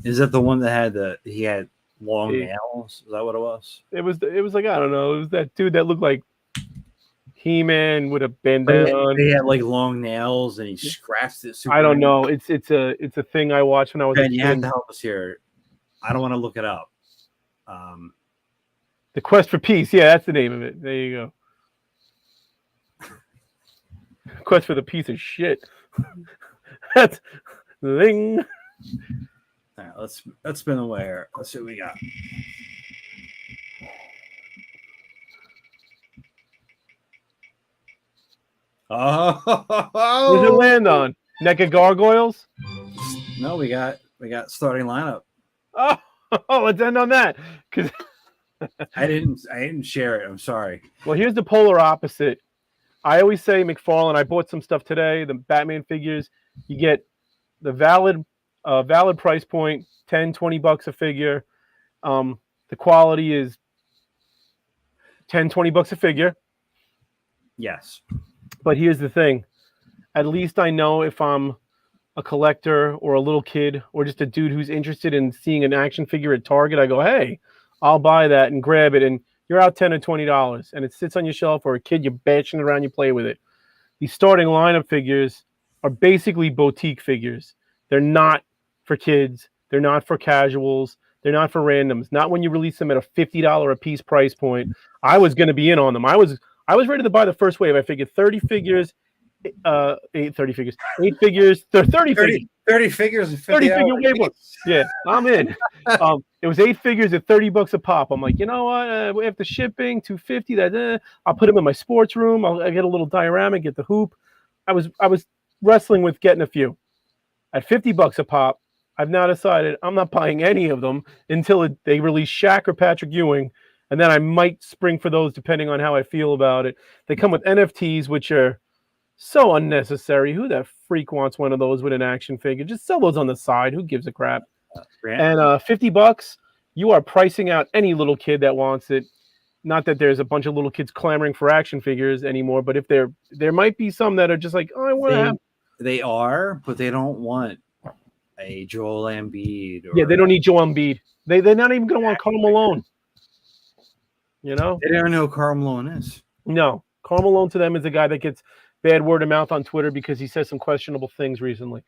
is that the one that had he had long He- nails? Is that what it was? It was like, I don't know. It was that dude that looked like He-Man with a But bandana on. he had like long nails and he scratched it. I don't know. It's a thing I watched when I was a Ben, you have kid. to help us here. I don't want to look it up. The Quest for Peace. Yeah, that's the name of it. There you go. Quest for the piece of shit. That's the thing. All right, let's spin away here. Let's see what we got. Oh, Where's it land on? Neck of Gargoyles? no, we got starting lineup. Oh, let's end on that. Because I didn't share it. I'm sorry. well, here's the polar opposite. I always say McFarlane. I bought some stuff today. The Batman figures. You get the valid price point, $10-$20 a figure. The quality is $10-$20 a figure. Yes. But here's the thing. At least I know if I'm a collector or a little kid or just a dude who's interested in seeing an action figure at Target, I go, hey, I'll buy that and grab it. And you're out $10 or $20 and it sits on your shelf, or a kid, you're bashing it around, you play with it. These starting lineup figures are basically boutique figures. They're not for kids. They're not for casuals. They're not for randoms. Not when you release them at a $50 a piece price point. I was going to be in on them. I was ready to buy the first wave. I figured 30 figures, 8 figures, 30 figures. 30 figures and 30 $50 figure wave one. Yeah, I'm in. It was 8 figures at $30 a pop. I'm like, you know what? After shipping, $250. That I'll put them in my sports room. I get a little diorama, get the hoop. I was wrestling with getting a few. At $50 a pop, I've now decided I'm not buying any of them until they release Shaq or Patrick Ewing, and then I might spring for those depending on how I feel about it. They come with NFTs, which are so unnecessary. Who the freak wants one of those with an action figure? Just sell those on the side. Who gives a crap? And $50, you are pricing out any little kid that wants it. Not that there's a bunch of little kids clamoring for action figures anymore, but if there might be some that are just like, oh, I want to have. They are, but they don't want a Joel Embiid. Yeah, they don't need Joel Embiid. They're not even going to want Karl Malone. You know? They don't know who Karl Malone is. No. Karl Malone to them is a guy that gets bad word of mouth on Twitter because he says some questionable things recently.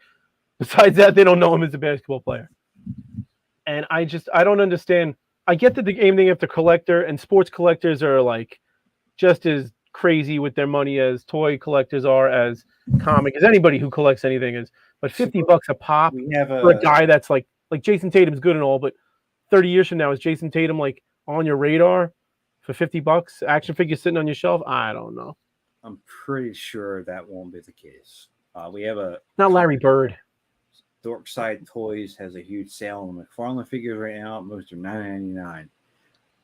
Besides that, they don't know him as a basketball player. And I don't understand. I get that the game thing, if the collector and sports collectors are like just as crazy with their money as toy collectors are, as comic, as anybody who collects anything is. But $50 a pop for a guy that's like Jason Tatum's good and all, but 30 years from now, is Jason Tatum like on your radar for $50? Action figure sitting on your shelf? I don't know. I'm pretty sure that won't be the case. We have not Larry Bird. Dorkside Toys has a huge sale on McFarlane figures right now. Most are $9.99.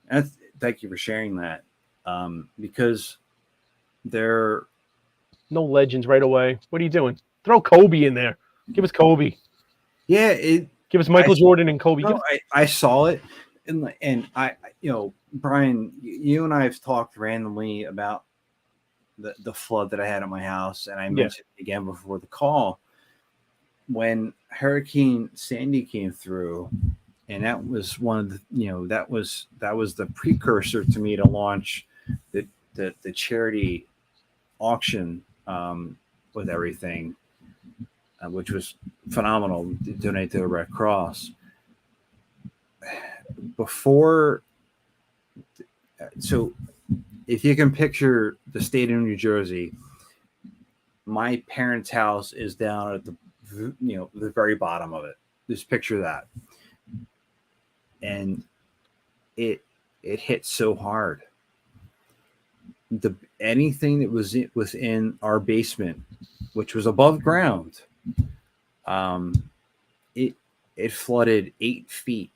And thank you for sharing that, because they're no legends right away. What are you doing? Throw Kobe in there. Give us Kobe. Yeah, give us Michael Jordan and Kobe. No, I saw it, and I Brian, you and I have talked randomly about the flood that I had at my house, and I mentioned it again before the call. When Hurricane Sandy came through, and that was one of the that was the precursor to me to launch the charity auction with everything, which was phenomenal, to donate to the Red Cross. So if you can picture the state of New Jersey, my parents' house is down at the very bottom of it. Just picture that. And it hit so hard. Anything that was within our basement, which was above ground, it flooded 8 feet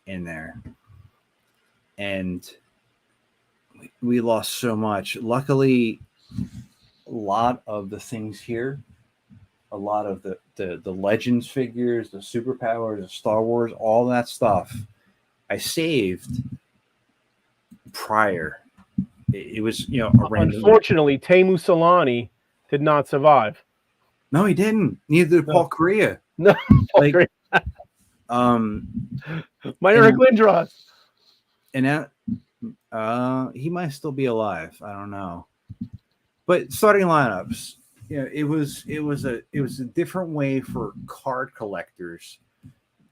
in there, and we lost so much. Luckily, a lot of the things here, a lot of the Legends figures, the Superpowers, the Star Wars, all that stuff I saved prior. It was, a random. Unfortunately, Teemu Solani did not survive. No, he didn't. Neither did Paul Correa. No, Like, my Eric Lindros. And that, he might still be alive. I don't know. But starting lineups, it was a different way for card collectors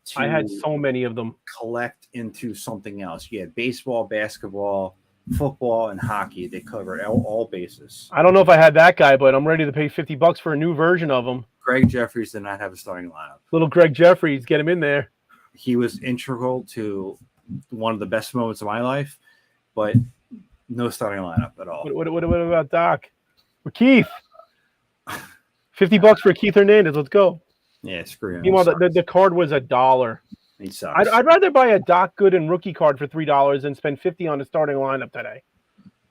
to I had so many of them. collect into something else. You had baseball, basketball, football, and hockey. They covered all bases. I don't know if I had that guy, but I'm ready to pay $50 for a new version of him. Greg Jeffries did not have a starting lineup. Little Greg Jeffries, get him in there. He was integral to one of the best moments of my life, but no starting lineup at all. What about Doc? Or Keith? $50 for Keith Hernandez. Let's go. Yeah, screw him. Meanwhile, the card was $1. He sucks. I'd rather buy a Doc Gooden rookie card for $3 than spend $50 on the starting lineup today.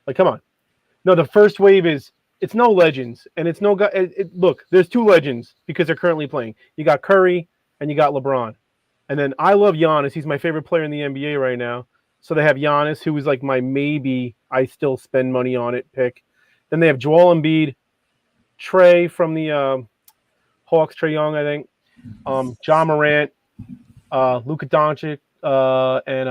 Like, come on. No, the first wave it's no legends, and it's no guy. Look, there's two legends because they're currently playing. You got Curry and you got LeBron, and then I love Giannis. He's my favorite player in the NBA right now. So they have Giannis, who is like my maybe I still spend money on it pick. Then they have Joel Embiid, Trey from the Hawks, Trey Young, I think, John Morant, Luka Doncic, and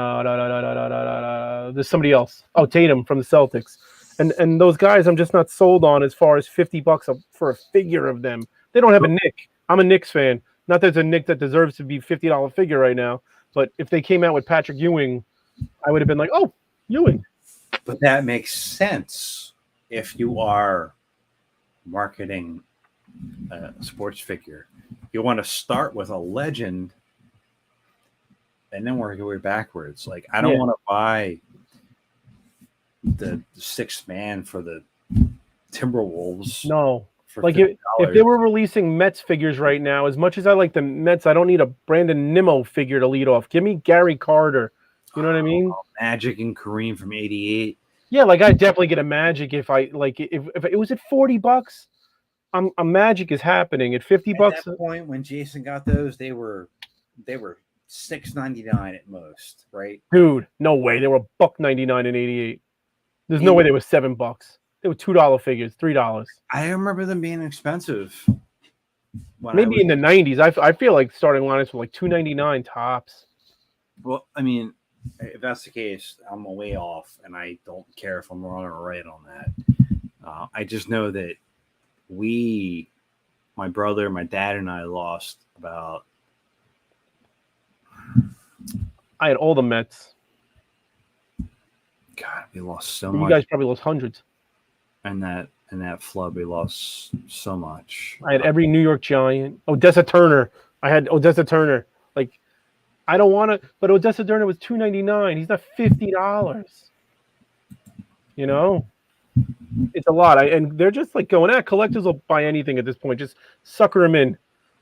there's somebody else. Oh, Tatum from the Celtics. And those guys I'm just not sold on as far as $50 for a figure of them. They don't have a Knick. I'm a Knicks fan. Not that there's a Knick that deserves to be $50 figure right now, but if they came out with Patrick Ewing, I would have been like, oh, Ewing. But that makes sense if you are marketing a sports figure. You want to start with a legend and then work your way backwards. Like, I don't want to buy the sixth man for the Timberwolves. No. Like if they were releasing Mets figures right now, as much as I like the Mets, I don't need a Brandon Nimmo figure to lead off. Give me Gary Carter. You know what I mean? Magic and Kareem from '88. Yeah, like I'd definitely get a Magic if it was at $40. A Magic is happening at $50. At that point, when Jason got those, they were $6.99 at most, right? Dude, no way. They were $1.99 in '88. There's no way they were $7. They were $2 figures, $3. I remember them being expensive. Maybe in the '90s. I feel like starting lineups were like $2.99 tops. Well, I mean, if that's the case, I'm way off, and I don't care if I'm wrong or right on that. I just know that my brother, my dad, and I lost about. I had all the Mets. God, we lost so much. You guys probably lost hundreds. And that flood, we lost so much. I had every New York Giant. Odessa Turner. I had Odessa Turner. Like, I don't want to, but Odessa Turner was $2.99. He's not $50. You know, it's a lot. And they're just like going, collectors will buy anything at this point. Just sucker them in.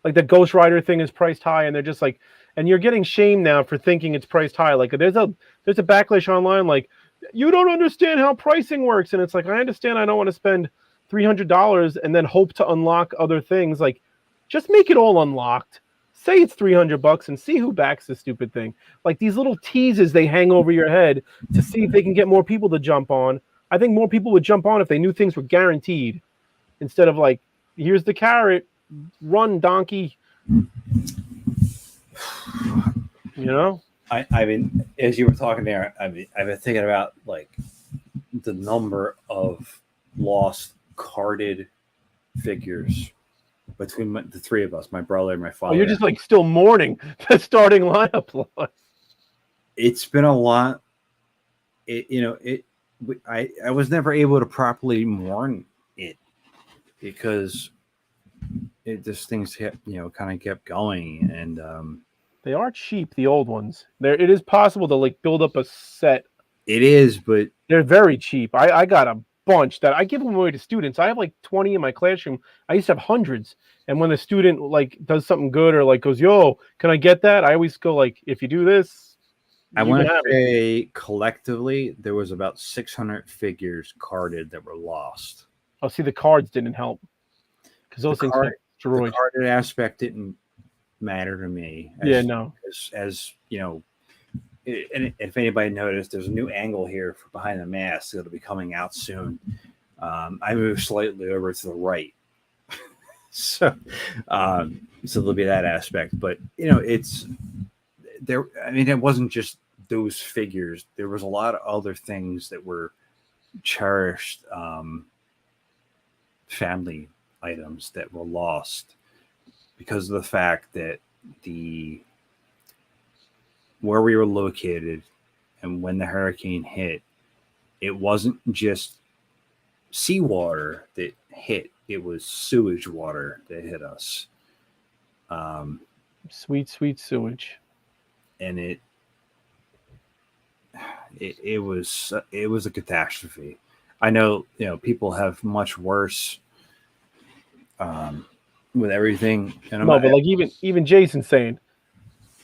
Like the Ghost Rider thing is priced high, and they're just like, and you're getting shamed now for thinking it's priced high. Like there's a backlash online, like, you don't understand how pricing works. And it's like, I understand I don't want to spend $300 and then hope to unlock other things. Like, just make it all unlocked. Say it's $300 and see who backs the stupid thing. Like these little teases they hang over your head to see if they can get more people to jump on. I think more people would jump on if they knew things were guaranteed instead of like, here's the carrot, run donkey. You know? I mean, as you were talking there, I've been thinking about like the number of lost carded figures between the three of us, my brother and my father. Oh, you're just like still mourning the starting lineup loss. It's been a lot. I was never able to properly mourn it because things kept, kind of kept going, and they are cheap, the old ones. It is possible to like build up a set. It is, but they're very cheap. I got a bunch that I give them away to students. I have like 20 in my classroom. I used to have hundreds. And when the student like does something good or like goes, yo, can I get that? I always go like, if you do this, I want to say collectively there was about 600 figures carded that were lost. Oh, see, the cards didn't help because those things are destroyed. The carded aspect didn't matter to me. No. As and if anybody noticed, there's a new angle here for behind the mask that'll be coming out soon. I moved slightly over to the right, so there'll be that aspect. But it's there. I mean, it wasn't just those figures. There was a lot of other things that were cherished family items that were lost because of the fact that where we were located and when the hurricane hit, it wasn't just seawater that hit, it was sewage water that hit us. Sweet sewage. And it was a catastrophe. I know, people have much worse with everything. And but like even Jason's saying,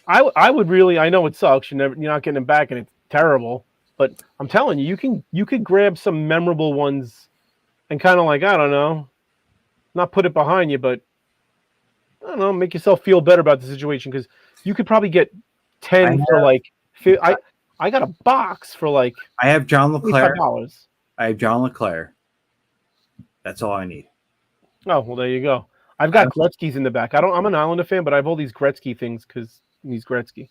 I would really, I know it sucks. You're not getting them back, and it's terrible. But I'm telling you, you could grab some memorable ones, and kind of like, I don't know, not put it behind you, but I don't know, make yourself feel better about the situation, because you could probably get 10 for like. I got a box for like. I have John LeClair. $25. I have John LeClair. That's all I need. Oh well, there you go. I've got Gretzky's in the back. I'm an Islander fan, but I have all these Gretzky things because he's Gretzky.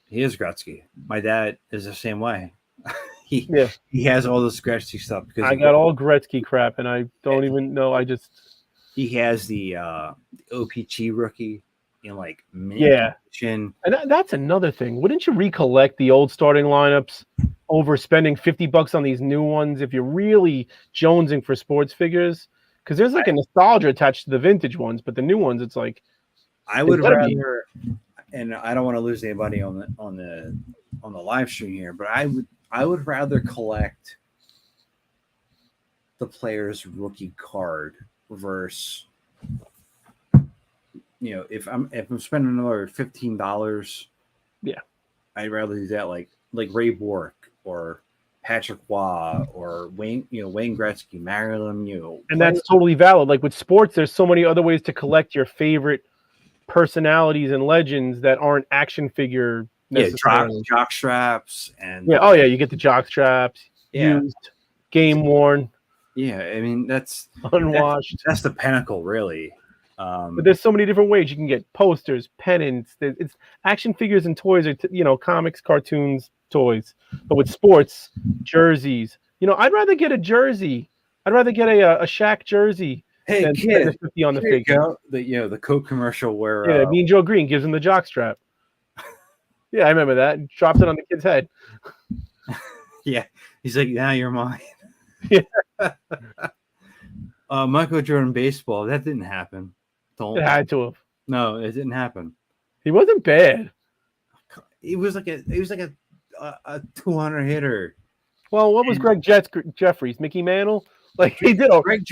He is Gretzky. My dad is the same way. He has all this Gretzky stuff because I got all Gretzky crap, and I don't even know. He has the OPG rookie in like and that's another thing. Wouldn't you recollect the old starting lineups over spending $50 on these new ones if you're really jonesing for sports figures? Because there's like a nostalgia attached to the vintage ones, but the new ones, it's like I would rather. And I don't want to lose anybody on the live stream here, but I would rather collect the player's rookie card versus, if I'm spending another $15, I'd rather do that like Ray Bork or Patrick Waugh or Wayne Gretzky, Marilyn, and that's totally valid. Like with sports, there's so many other ways to collect your favorite personalities and legends that aren't action figure necessarily. Jock straps and you get the jock straps used, game worn. I mean that's unwashed. That's the pinnacle, really. But there's so many different ways you can get posters, pennants. It's action figures and toys are comics, cartoons, toys. But with sports, jerseys. I'd rather get a jersey. I'd rather get a Shaq jersey. Hey, kid, 50 on the figure. The Coke commercial where Mean Joe Green gives him the jock strap. Yeah, I remember that. Drops it on the kid's head. Yeah, he's like, now you're mine. Yeah. Michael Jordan baseball, that didn't happen. It had to have. No, it didn't happen. He wasn't bad. He was like a 200 hitter. Well, what was Greg Jeffries? Mickey Mantle? Like he did all right.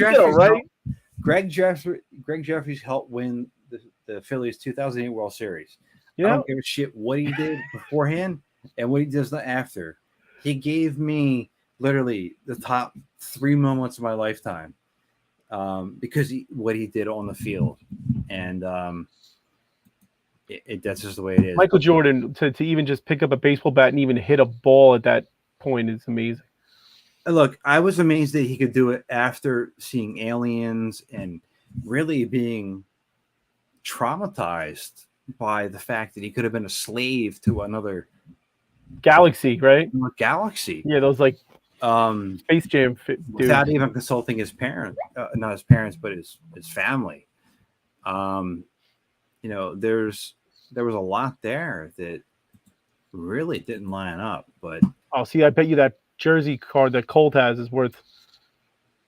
Greg Jeffries helped win the Phillies 2008 World Series. I don't give a shit what he did beforehand and what he does after. He gave me literally the top 3 moments of my lifetime because what he did on the field, and that's just the way it is. Michael Jordan to even just pick up a baseball bat and even hit a ball at that point is amazing. Look, I was amazed that he could do it after seeing Aliens and really being traumatized by the fact that he could have been a slave to another galaxy, right? Galaxy. Yeah, those like Space Jam without even consulting his parents, not his parents, but his family. There was a lot there that really didn't line up. But I bet you that jersey card that Colt has is worth.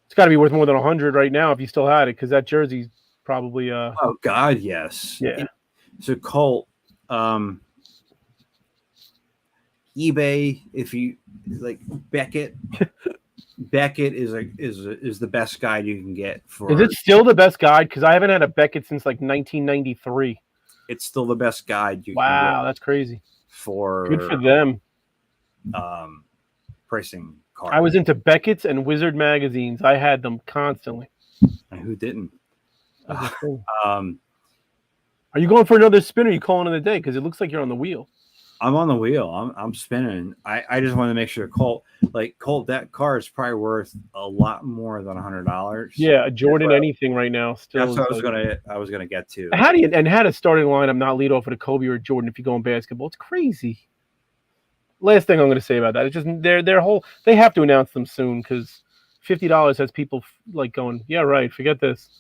It's got to be worth more than 100 right now if you still had it, because that jersey's probably. Oh God, yes. Yeah. So Colt, eBay, if you like Beckett. Beckett is the best guide you can get for. Is it still the best guide? Because I haven't had a Beckett since like 1993. It's still the best guide you can get. Wow, that's crazy. Good for them. Pricing card. I was into Beckett's and Wizard magazines. I had them constantly. And who didn't? Are you going for another spin, or are you calling it a day? Because it looks like you're on the wheel. I'm on the wheel. I'm spinning. I just want to make sure Colt, that car is probably worth a lot more than $100. Yeah, a Jordan anything right now still That's is what like, I was gonna get to. how do you and had a starting lineup not lead off with a Kobe or a Jordan if you go in basketball? It's crazy. Last thing I'm going to say about that, it's just their whole they have to announce them soon because $50 has people like going, yeah, right, forget this.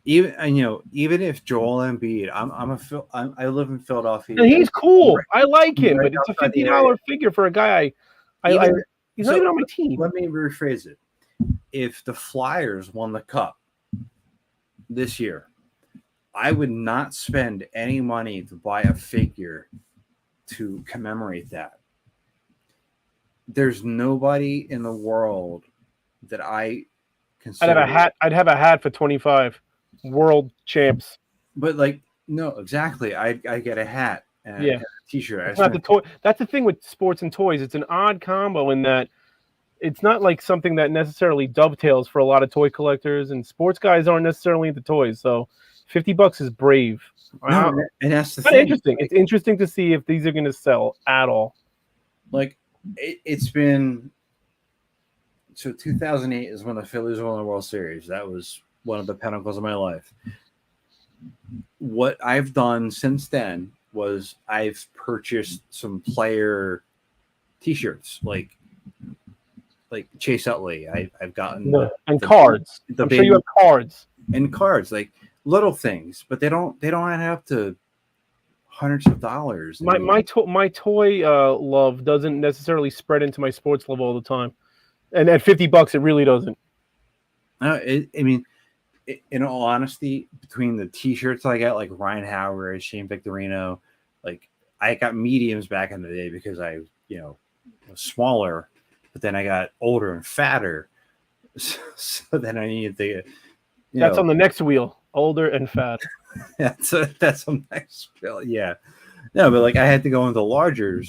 Even if Joel Embiid, I live in Philadelphia. And he's cool. I like him, Right but it's a outside the area. $50 figure for a guy. Even He's not so, even on my team. let me rephrase it. If the Flyers won the cup this year, I would not spend any money to buy a figure to commemorate that. There's nobody in the world that I consider. I'd have a hat for 25 world champs. But no, exactly. I get a hat and a t-shirt. It's not the toy. That's the thing with sports and toys. It's an odd combo in that it's not like something that necessarily dovetails for a lot of toy collectors, and sports guys aren't necessarily into toys. So $50 is brave. No, and that's the thing. Interesting. It's interesting to see if these are going to sell at all. It's been 2008 is when the Phillies won the World Series. That was one of the pinnacles of my life. What I've done since then was I've purchased some player T-shirts, like Chase Utley. I've gotten cards. I'm sure you have cards and cards, like little things, but they don't add up to hundreds of dollars. My toy love doesn't necessarily spread into my sports love all the time, and at $50, it really doesn't. In all honesty, between the T-shirts I got, like Ryan Howard, Shane Victorino, I got mediums back in the day because I was smaller, but then I got older and fatter, so then I needed to. That's on the next wheel, older and fat. That's on the next wheel, yeah. No, but I had to go into larger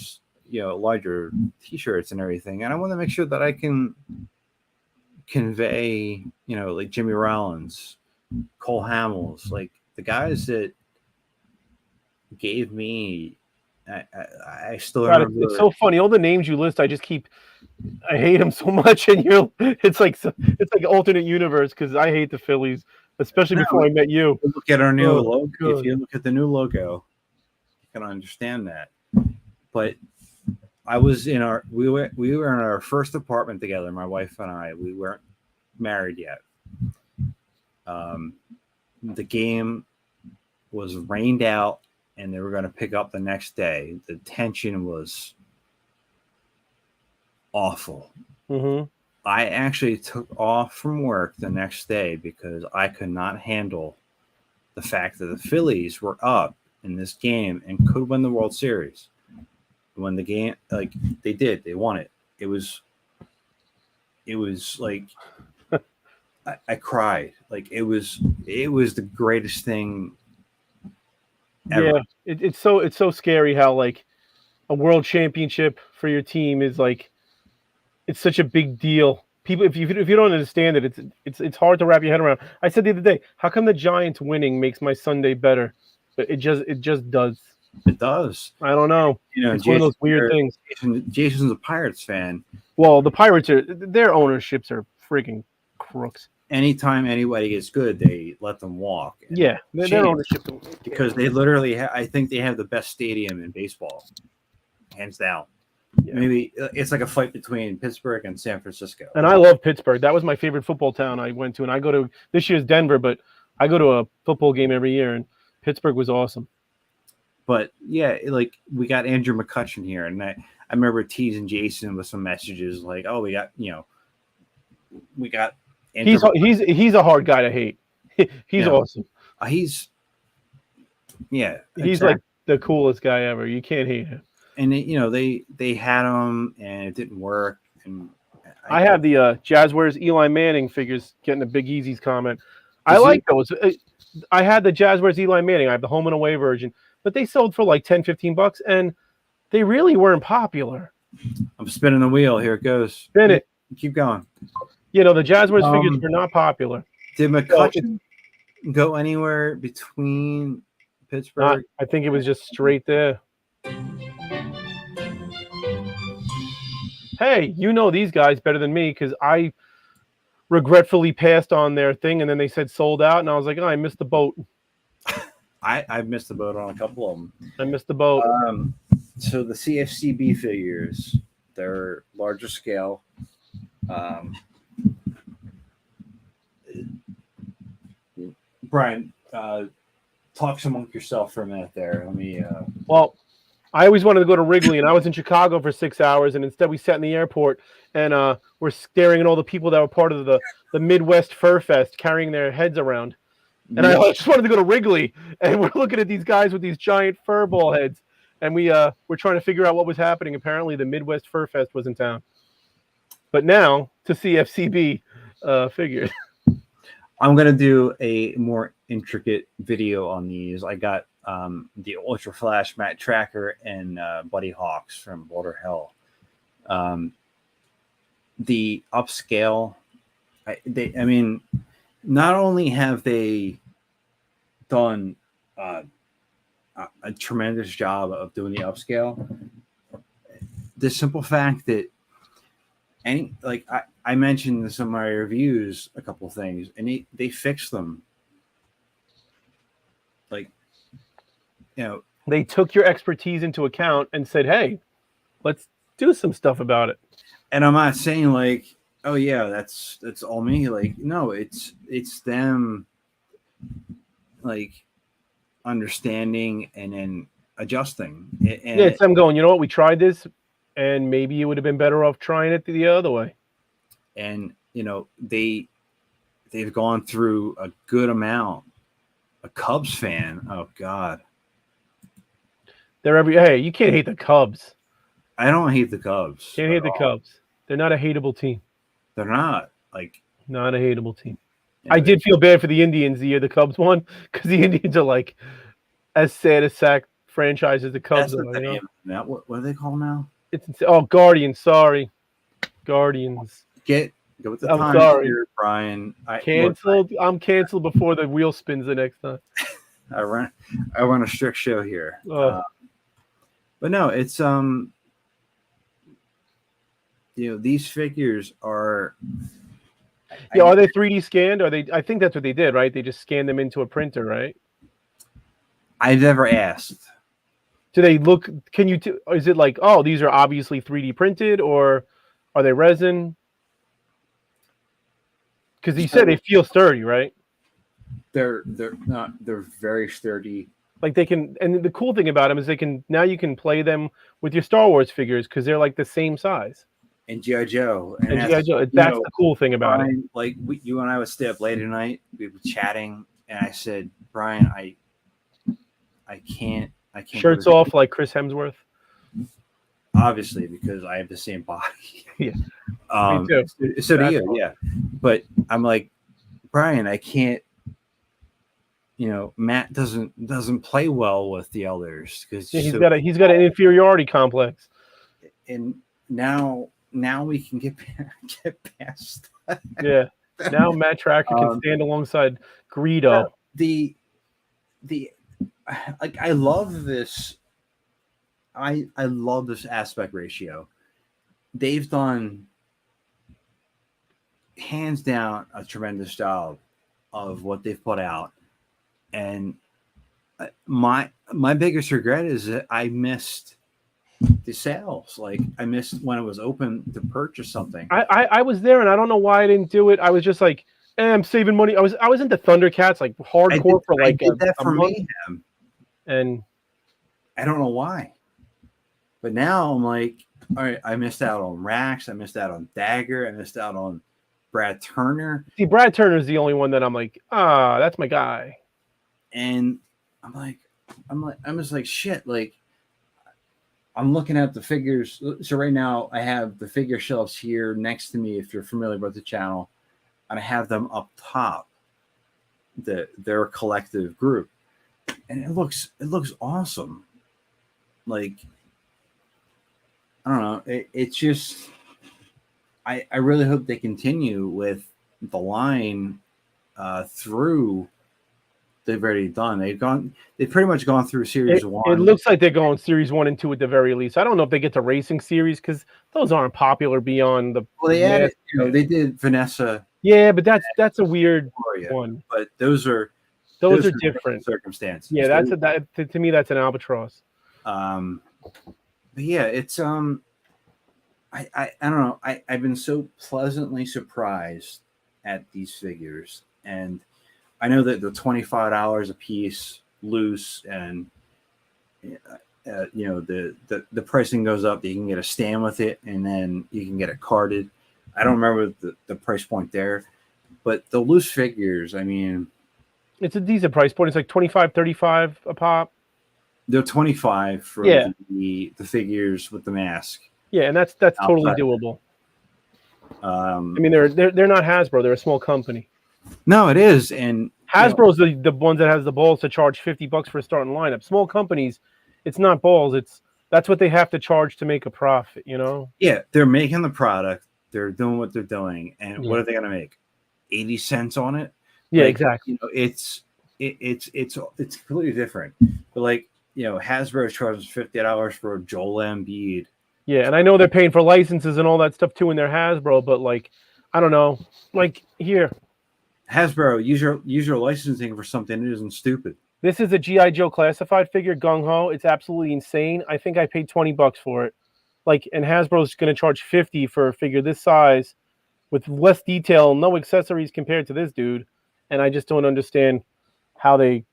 T-shirts and everything, and I want to make sure that I can convey, like Jimmy Rollins, Cole Hamels, the guys that gave me. I still remember. It's so funny. All the names you list, I hate them so much, and it's like alternate universe because I hate the Phillies, especially before I met you. Look at our new logo. If you look at the new logo, you can understand that. But I was we were in our first apartment together, my wife and I. We weren't married yet. The game was rained out, and they were going to pick up the next day. The tension was awful. Mm-hmm. I actually took off from work the next day because I could not handle the fact that the Phillies were up in this game and could win the World Series. When the game, they did, they won it. It was I cried. It was the greatest thing ever. Yeah, it's so scary how a world championship for your team is it's such a big deal. People, if you don't understand it, it's hard to wrap your head around. I said the other day, how come the Giants winning makes my Sunday better? It just does. It does. I don't know. It's one of those weird things. Jason's a Pirates fan. Well, the Pirates their ownerships are freaking crooks. Anytime anybody gets good, they let them walk. Yeah, their ownership. Because they literally, I think they have the best stadium in baseball, hands down. Yeah. Maybe it's like a fight between Pittsburgh and San Francisco. And I love Pittsburgh. That was my favorite football town I went to. And I go to this year's Denver, but I go to a football game every year, and Pittsburgh was awesome. But yeah, we got Andrew McCutcheon here, and I remember teasing Jason with some messages oh, we got. Andrew he's a hard guy to hate. He's awesome. He's exactly. Like the coolest guy ever. You can't hate him. And they had him, and it didn't work. And I have the Jazz Wears Eli Manning figures. Getting a Big Easy's comment. I like those. I had the Jazz Wears Eli Manning. I have the home and away version, but they sold for $10-15, and they really weren't popular. I'm spinning the wheel. Here it goes. Spin it. Keep going. The Jazz Wears figures were not popular. Did McCutcheon go anywhere between Pittsburgh? I think it was just straight there. hey, you know these guys better than me because I regretfully passed on their thing, and then they said sold out, and I was like, oh, I missed the boat. I've missed the boat on a couple of them. I missed the boat. So the CFCB figures, they're larger scale. Brian, talk amongst yourself for a minute there. Let me. Well, I always wanted to go to Wrigley, and I was in Chicago for 6 hours, and instead we sat in the airport, and we're staring at all the people that were part of the Midwest Fur Fest, carrying their heads around. And I just wanted to go to Wrigley, and we're looking at these guys with these giant fur ball heads, and we're trying to figure out what was happening. Apparently, the Midwest Fur Fest was in town. But now to see FCB figures. I'm gonna do a more intricate video on these. I got the Ultra Flash Matt-Trakker and Buddy Hawks from Boulder Hill. The upscale, I mean, not only have they done a tremendous job of doing the upscale, the simple fact that I mentioned in some of my reviews a couple things, and they fixed them. Like, you know, they took your expertise into account and said, hey, let's do some stuff about it. And I'm not saying like, oh yeah, that's all me. Like, no, it's them like understanding and then adjusting. And yeah, it's them going, you know what, we tried this, and maybe you would have been better off trying it the other way. And you know, they've gone through a good amount. A Cubs fan, oh God. Hey, you can't hate the Cubs. I don't hate the Cubs. Can't hate the Cubs. They're not a hateable team. They're not not a hateable team. Yeah, I did feel bad for the Indians the year the Cubs won, because the Indians are like as sad a sack franchise as the Cubs are. You know? Now, what are they called now? Guardians. Sorry, Guardians. Go with the I'm time sorry, here, Brian. Canceled. I'm canceled before the wheel spins the next time. I run a strict show here. But no, it's you know, these figures are. Are they 3D scanned? Are they? I think that's what they did, right? They just scanned them into a printer, right? I've never asked. Do they look? Can you? Is it like, oh, these are obviously 3D printed, or are they resin? Because you said they feel sturdy, right? They're not. They're very sturdy. Like they can, and the cool thing about them is you can play them with your Star Wars figures because they're like the same size. And G.I. Joe. And G.I. Joe. That's the cool thing about it. Like you and I would stay up late at night. We were chatting, and I said, Brian, I can't. Shirts off like Chris Hemsworth. Obviously, because I have the same body. Yeah. Me too. So do you, yeah. But I'm like, Brian, I can't. You know, Matt doesn't play well with the elders because he's got an inferiority complex. And now we can get past that. Yeah. Now Matt-Trakker can stand alongside Greedo. The I love this. I love this aspect ratio. They've done hands down a tremendous job of what they've put out. And my biggest regret is that I missed the sales. Like I missed when it was open to purchase something. I was there, and I don't know why I didn't do it. I was just like, I'm saving money. I was into Thundercats like hardcore for like that for me. And I don't know why. But now I'm like, all right, I missed out on Rax. I missed out on Dagger. I missed out on Brad Turner. See, Brad Turner's the only one that I'm like, that's my guy. And I'm just like, shit. Like, I'm looking at the figures. So right now I have the figure shelves here next to me, if you're familiar with the channel, and I have them up top, their collective group. And it looks awesome. Like, I don't know. It's just, I really hope they continue with the line through they've already done. They've pretty much gone through series one. It looks like they're going series 1 and 2 at the very least. I don't know if they get to racing series because those aren't popular beyond the. Well, they added, they did Vanessa. Yeah, but that's a weird one. But those are different circumstances. Yeah, to me that's an albatross. But yeah, it's I don't know. I've been so pleasantly surprised at these figures, and I know that the $25 a piece loose, and the pricing goes up. You can get a stand with it, and then you can get it carded. I don't remember the price point there, but the loose figures, I mean, it's a decent price point. It's like 25, 35 a pop. They're 25 for the figures with the mask. Yeah, and that's totally doable. I mean, they're not Hasbro. They're a small company. No, it is, and Hasbro's the ones that has the balls to charge $50 for a starting lineup. Small companies, it's not balls. That's what they have to charge to make a profit. Yeah, they're making the product. They're doing what they're doing, and what are they going to make? 80 cents on it? Yeah, exactly. It's completely different. But Hasbro charges $50 for a Joel Embiid. Yeah, and I know they're paying for licenses and all that stuff too in their Hasbro, but I don't know. Here, Hasbro, use your licensing for something that isn't stupid. This is a G.I. Joe classified figure, Gung Ho. It's absolutely insane. I think I paid $20 for it. And Hasbro's going to charge $50 for a figure this size with less detail, no accessories compared to this dude. And I just don't understand how they,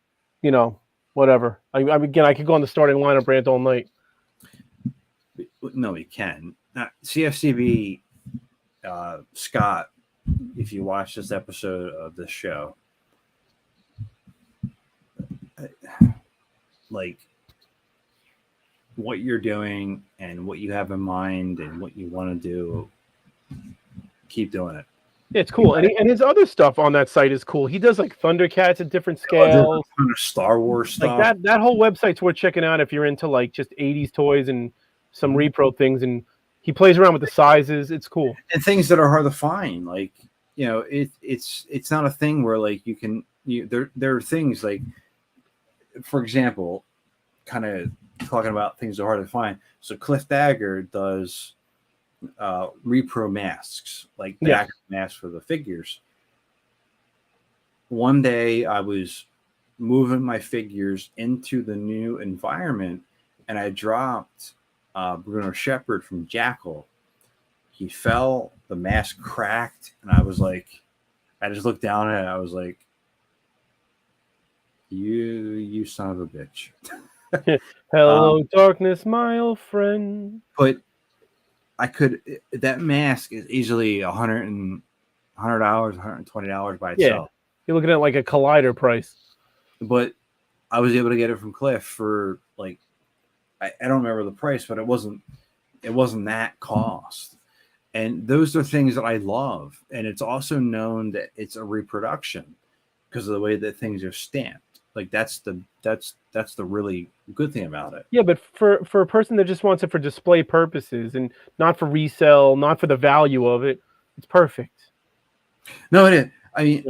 whatever. I could go on the starting lineup rant all night. No, you can. CFCB, Scott, if you watch this episode of this show, what you're doing and what you have in mind and what you want to do, keep doing it. Yeah, it's cool. And his other stuff on that site is cool. He does Thundercats at different scales. Kind of Star Wars stuff. That whole website's worth checking out if you're into just 80s toys and some repro things. And he plays around with the sizes. It's cool. And things that are hard to find. It's not a thing where you can there are things for example, kind of talking about things that are hard to find. So Cliff Dagger does repro masks, the actual mask for the figures. One day I was moving my figures into the new environment, and I dropped Bruno Shepard from Jackal. He fell, the mask cracked, and I just looked down at it. I was like, you son of a bitch. Hello, darkness, my old friend. But that mask is easily $100, $120 by itself. Yeah, you're looking at a Collider price. But I was able to get it from Cliff for I don't remember the price, but it wasn't that cost. And those are things that I love. And it's also known that it's a reproduction because of the way that things are stamped. That's the really good thing about it. Yeah, but for a person that just wants it for display purposes and not for resale, not for the value of it, it's perfect. No, it is. I mean,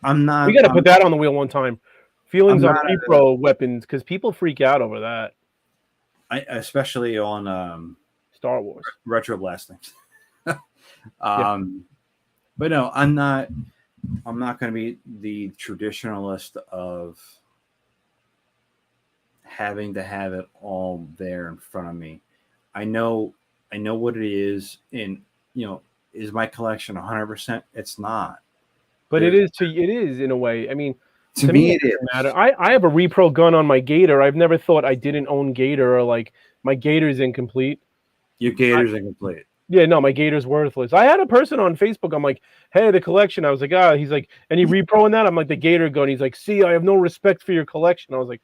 I'm not. We got to put that on the wheel one time. Feelings on repro weapons, because people freak out over that. Especially on Star Wars retro blasting. But no, I'm not going to be the traditionalist of having to have it all there in front of me. I know what it is, and is my collection 100%? It's not. But it is in a way. I mean, to me it is. Matter. I have a repro gun on my Gator. I've never thought I didn't own Gator, or my Gator's incomplete. Your Gator's incomplete. Yeah, no, my Gator's worthless. I had a person on Facebook. I'm like, hey, the collection. I was like, he's like, any repro in that? I'm like, the Gator gun. He's like, see, I have no respect for your collection. I was like,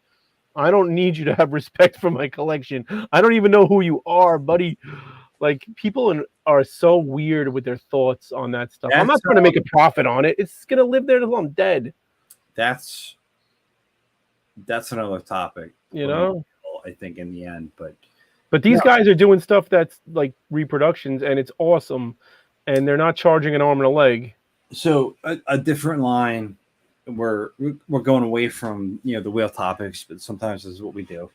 I don't need you to have respect for my collection. I don't even know who you are, buddy. People are so weird with their thoughts on that stuff. I'm not trying to make a profit on it. It's going to live there until I'm dead. That's another topic. I think in the end, But these guys are doing stuff that's reproductions, and it's awesome, and they're not charging an arm and a leg. So a different line we're going away from the wheel topics, but sometimes this is what we do.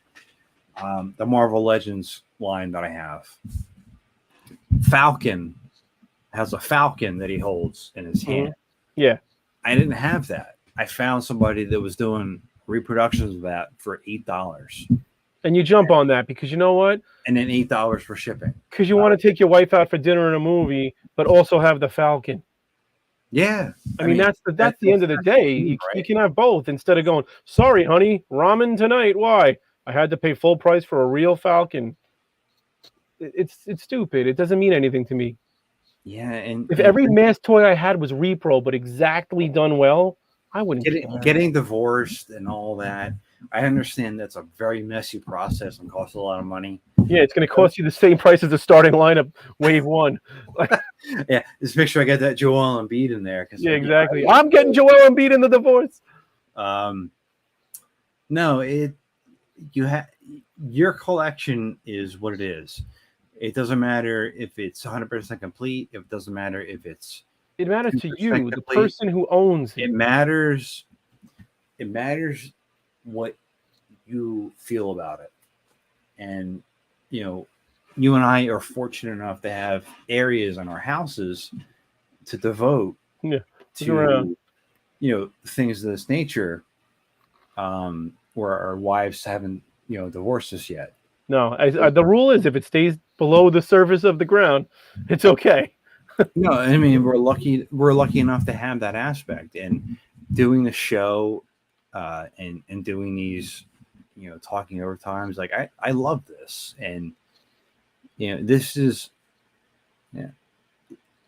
The Marvel Legends line that I have, Falcon has a falcon that he holds in his hand. Yeah, I didn't have that. I found somebody that was doing reproductions of that for $8, and you jump on that because you know what? and then $8 for shipping. Because you want to take your wife out for dinner and a movie, but also have the falcon. Yeah, I mean that's the end of the day. You can have both instead of going, sorry, honey, ramen tonight. Why? I had to pay full price for a real falcon. It's stupid. It doesn't mean anything to me. Yeah, and if every mask toy I had was repro but exactly done well, I wouldn't care. Getting divorced and all that. I understand that's a very messy process and costs a lot of money. Yeah, it's going to cost you the same price as the starting lineup, wave one. Yeah, just make sure I get that Joel Embiid in there. Yeah, exactly. I'm getting Joel Embiid in the divorce. No, your collection is what it is. It doesn't matter if it's 100% complete. It doesn't matter if it's. It matters to you, the person who owns it. It matters. It matters what you feel about it, and you and I are fortunate enough to have areas in our houses to devote to things of this nature, where our wives haven't divorced us yet. No, the rule is if it stays below the surface of the ground, it's okay. No, I mean we're lucky enough to have that aspect, and doing the show and doing these talking over times, like I love this, and this is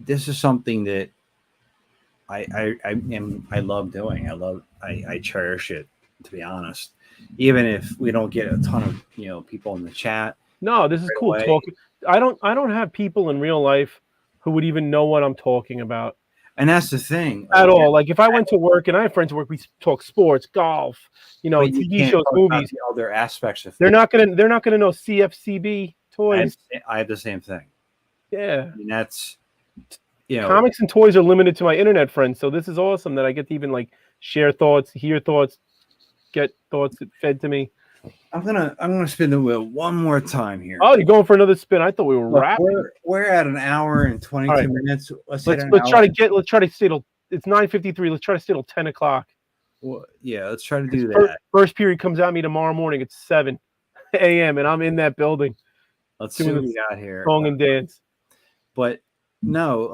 something that I love doing. I cherish it, to be honest, even if we don't get a ton of people in the chat. No, this is cool talking. I don't have people in real life who would even know what I'm talking about. And that's the thing. At all. Like if I went to work and I have friends at work, we talk sports, golf, TV shows, movies. The other aspects of they're not gonna know CFCB toys. I have the same thing. Yeah. I mean that's comics and toys are limited to my internet friends. So this is awesome that I get to even share thoughts, hear thoughts, get thoughts fed to me. I'm gonna spin the wheel one more time here. Oh, you're going for another spin? I thought we were wrapping. We're at an hour and 22 minutes. Let's try to stay till it's 9:53. Let's try to stay till 10 o'clock. Well, yeah, let's try to do that. First period comes at me tomorrow morning at 7 a.m. and I'm in that building. Let's see what we got here. Song and dance. But no,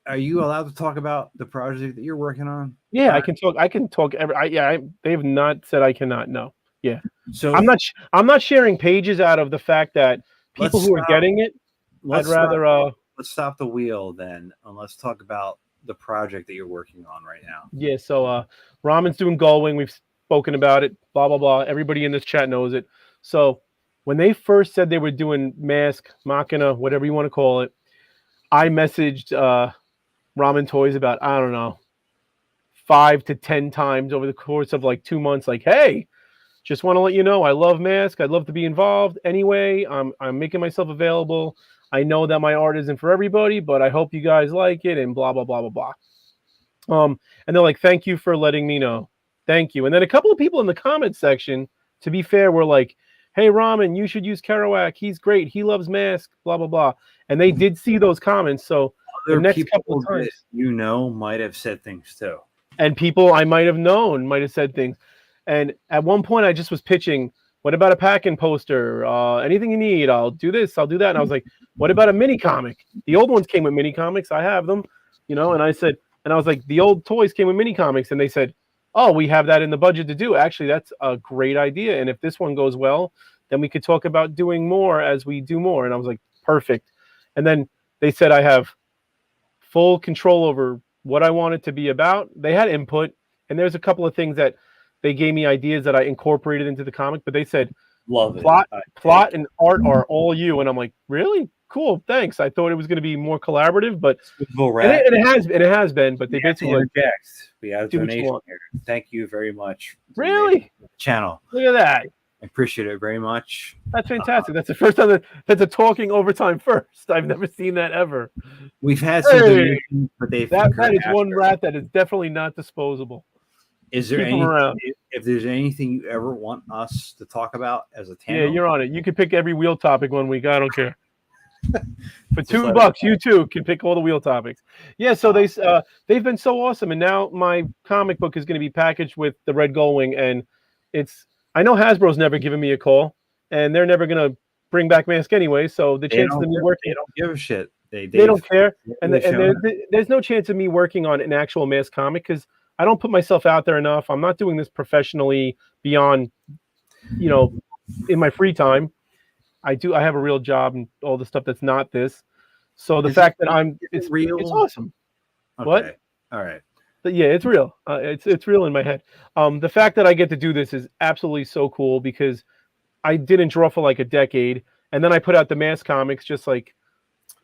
are you allowed to talk about the project that you're working on? Yeah, I can talk. They have not said I cannot. No. Yeah. So I'm not sharing pages out of the fact that people who are getting it. Let's stop the wheel then, and let's talk about the project that you're working on right now. Yeah. So Ramen's doing Gullwing. We've spoken about it. Blah blah blah. Everybody in this chat knows it. So when they first said they were doing Mask, Machina, whatever you want to call it, I messaged Ramen Toys about, I don't know, 5 to 10 times over the course of 2 months. Hey, just want to let you know I love Mask. I'd love to be involved. Anyway, I'm making myself available. I know that my art isn't for everybody, but I hope you guys like it and blah, blah, blah, blah, blah. And they're like, thank you for letting me know. Thank you. And then a couple of people in the comment section, to be fair, were like, hey, Ramen, you should use Kerouac. He's great. He loves Mask, blah, blah, blah. And they did see those comments. So the next couple of times, might have said things too. And people I might have known might have said things. And at one point, I just was pitching, what about a pack-in poster? Anything you need, I'll do this, I'll do that. And I was like, what about a mini comic? The old ones came with mini comics. I have them, and I was like, the old toys came with mini comics. And they said, oh, we have that in the budget to do. Actually, that's a great idea. And if this one goes well, then we could talk about doing more as we do more. And I was like, perfect. And then they said I have full control over what I want it to be about. They had input, and there's a couple of things that they gave me ideas that I incorporated into the comic, but they said, love plot and art are all you. And I'm like, really? Cool, thanks. I thought it was going to be more collaborative, but it has been. But they basically we have a donation here. Thank you very much. Really? Channel. Look at that. I appreciate it very much. That's fantastic. That's the first time that's a talking overtime first. I've never seen that ever. We've had some donations, but they've that is one rat that is definitely not disposable. Is there Keep them any around. if there's anything you ever want us to talk about as a tandem? Yeah, you're on it. You can pick every wheel topic 1 week. I don't care. For $2, you too can pick all the wheel topics. Yeah, so they've been so awesome, and now my comic book is going to be packaged with the Red Gullwing, and I know Hasbro's never given me a call, and they're never going to bring back Mask anyway. So the chance of me working, they don't give a shit. They don't care, and there's no chance of me working on an actual Mask comic because I don't put myself out there enough. I'm not doing this professionally beyond, in my free time. I have a real job and all the stuff that's not this. So the fact that it's real, it's awesome. Okay. What? All right. But yeah, it's real. It's real in my head. The fact that I get to do this is absolutely so cool because I didn't draw for like a decade, and then I put out the Mask comics just like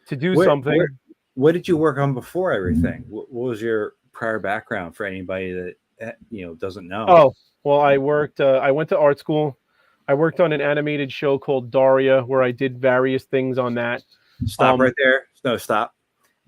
to do something. What did you work on before everything? What was your prior background for anybody that doesn't know? Oh, well, I worked. I went to art school. I worked on an animated show called Daria, where I did various things on that. Stop right there. No, stop.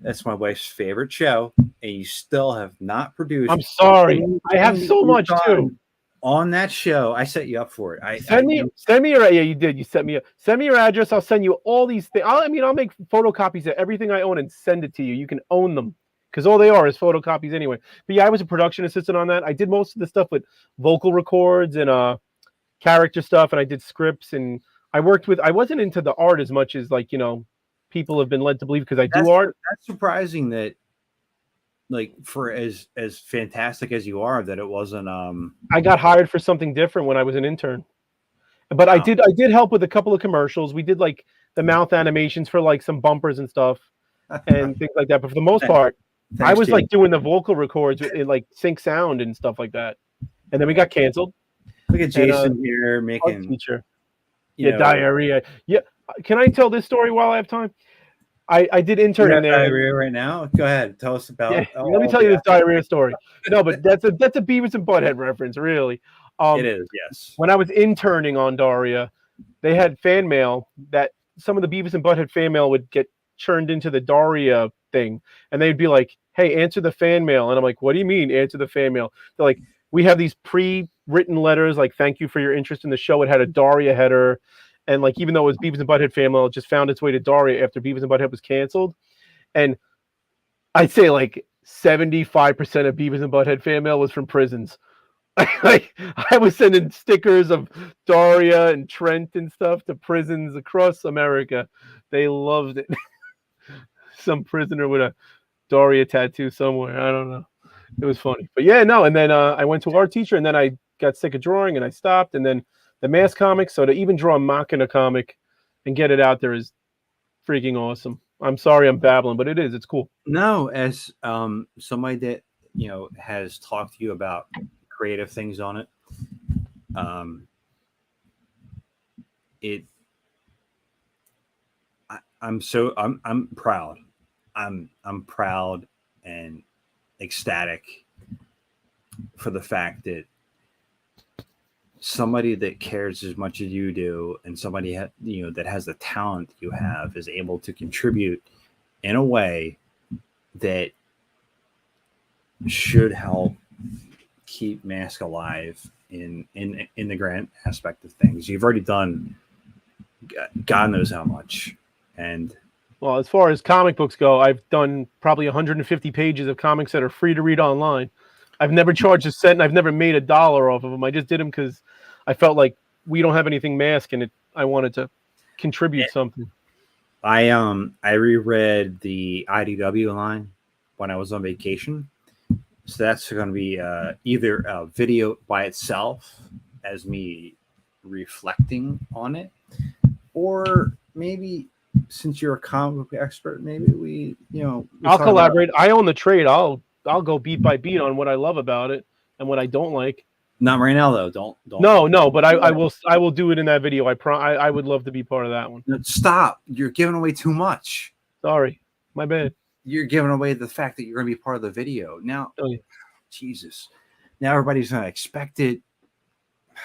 That's my wife's favorite show, and you still have not produced. I'm sorry. I have so much too. On that show, I set you up for it. Send me your. Yeah, you did. You set me up. Send me your address. I'll send you all these things. I'll make photocopies of everything I own and send it to you. You can own them because all they are is photocopies anyway. But yeah, I was a production assistant on that. I did most of the stuff with vocal records and character stuff, and I did scripts, and I wasn't into the art as much as people have been led to believe because I do art. That's surprising that for as fantastic as you are, that it wasn't I got hired for something different when I was an intern. But wow. I did help with a couple of commercials. We did the mouth animations for some bumpers and stuff and things like that. But for the most part, I was doing the vocal records in sync sound and stuff like that. And then we got canceled. Look at Jason here making teacher. Diarrhea. Yeah. Can I tell this story while I have time? I did intern in there. Diarrhea right now? Go ahead. Tell us about it. Let me tell you this diarrhea story. No, but that's a Beavis and Butthead reference, really. It is, yes. When I was interning on Daria, they had fan mail that some of the Beavis and Butthead fan mail would get churned into the Daria thing. And they'd be like, hey, answer the fan mail. And I'm like, what do you mean answer the fan mail? They're like, we have these pre-written letters, thank you for your interest in the show. It had a Daria header. And even though it was Beavis and Butthead fan mail, it just found its way to Daria after Beavis and Butthead was canceled. And I'd say 75% of Beavis and Butthead fan mail was from prisons. I was sending stickers of Daria and Trent and stuff to prisons across America. They loved it. Some prisoner with a Daria tattoo somewhere. I don't know. It was funny. But yeah, no. And then I went to art teacher, and then I got sick of drawing, and I stopped. And then the Mask comics. So to even draw a Machina comic and get it out there is freaking awesome. I'm sorry I'm babbling, but it is. It's cool. No, as somebody that has talked to you about creative things on it, I'm proud. I'm proud and ecstatic for the fact that somebody that cares as much as you do and somebody that has the talent you have is able to contribute in a way that should help keep Mask alive in the grand aspect of things. You've already done God knows how much. And well, as far as comic books go, I've done probably 150 pages of comics that are free to read online. I've never charged a cent, and I've never made $1 off of them. I just did them because I felt like we don't have anything Mask, and I wanted to contribute something. I reread the IDW line when I was on vacation, so that's going to be either a video by itself as me reflecting on it, or maybe since you're a comic book expert, maybe we I'll collaborate. I own the trade. I'll go beat by beat on what I love about it and what I don't like. Not right now, though. Don't. No. But I will do it in that video. I would love to be part of that one. Stop! You're giving away too much. Sorry, my bad. You're giving away the fact that you're going to be part of the video now. Oh, yeah. Jesus! Now everybody's going to expect it.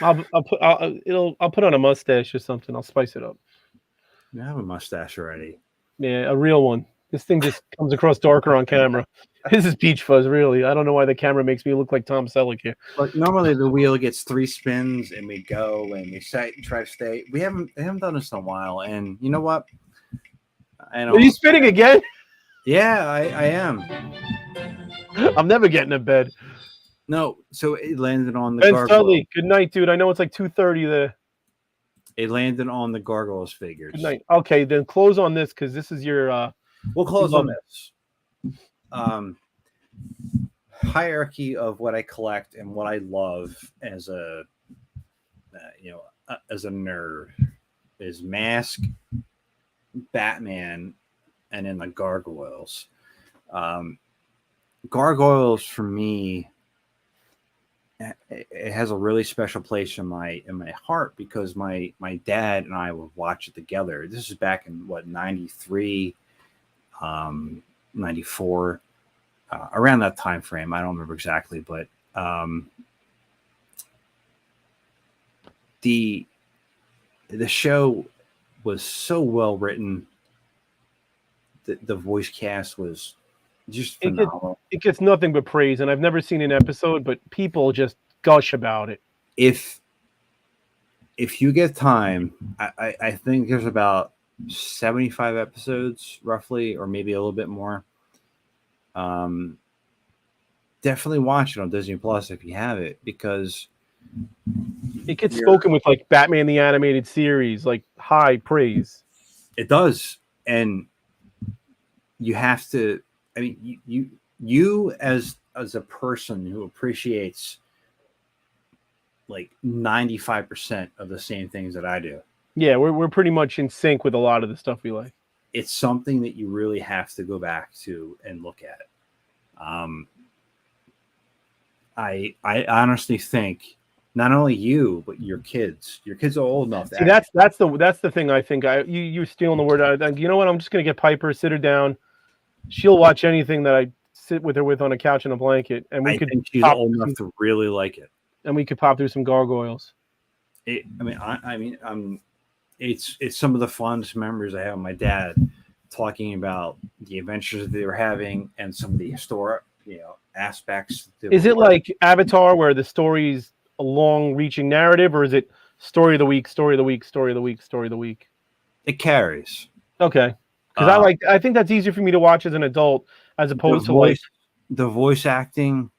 I'll put on a mustache or something. I'll spice it up. You have a mustache already. Yeah, a real one. This thing just comes across darker on camera. This is peach fuzz, really. I don't know why the camera makes me look like Tom Selleck here. But normally the wheel gets 3 spins, and we go and we try to stay. They haven't done this in a while, and you know what? I Are you spinning again? Yeah, I am. I'm never getting to bed. No, so it landed on the Ben gargoyle. Studley, good night, dude. I know it's like 2:30 there. It landed on the gargoyles figures. Good night. Okay, then close on this because this is your. We'll close on this. Hierarchy of what I collect and what I love as a, as a nerd is Mask, Batman, and then the gargoyles. Gargoyles for me, it has a really special place in my heart because my dad and I would watch it together. This is back in what 93, 94, around that time frame. I don't remember exactly, but the show was so well written. The voice cast was just phenomenal. It gets nothing but praise, and I've never seen an episode, but people just gush about it. If you get time, I think there's about 75 episodes roughly, or maybe a little bit more. Definitely watch it on Disney Plus if you have it, because it gets spoken with like Batman the Animated Series, like high praise. It does, and you have to. I mean, you as a person who appreciates like 95% of the same things that I do. Yeah, we're pretty much in sync with a lot of the stuff we like. It's something that you really have to go back to and look at. I honestly think not only you but your kids are old enough. See, that's the thing. I think you're stealing the word. You know what? I'm just gonna get Piper, sit her down. She'll watch anything that I sit with her with on a couch and a blanket, and I think she's old enough to really like it. And we could pop through some gargoyles. It's some of the fondest memories I have of my dad talking about the adventures that they were having and some of the historic, aspects. Is it like Avatar, where the story's a long-reaching narrative, or is it story of the week, story of the week, story of the week, story of the week? It carries. Okay, because I think that's easier for me to watch as an adult as opposed to the voice acting.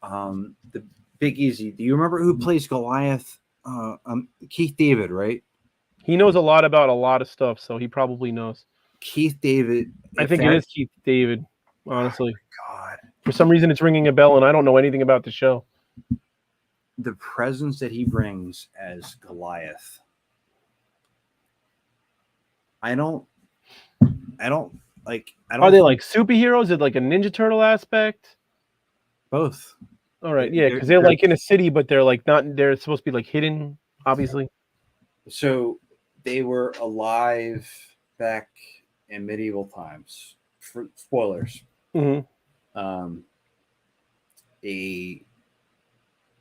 The Big Easy. Do you remember who plays Goliath? Keith David, right? He knows a lot about a lot of stuff, so he probably knows. Keith David. I think it is Keith David, honestly. Oh my God. For some reason, it's ringing a bell, and I don't know anything about the show. The presence that he brings as Goliath. I don't like. Are they like superheroes? Is it like a Ninja Turtle aspect? Both. All right, yeah, because they're like in a city, but they're like not. They're supposed to be like hidden, obviously. So they were alive back in medieval times. For spoilers. Mm-hmm.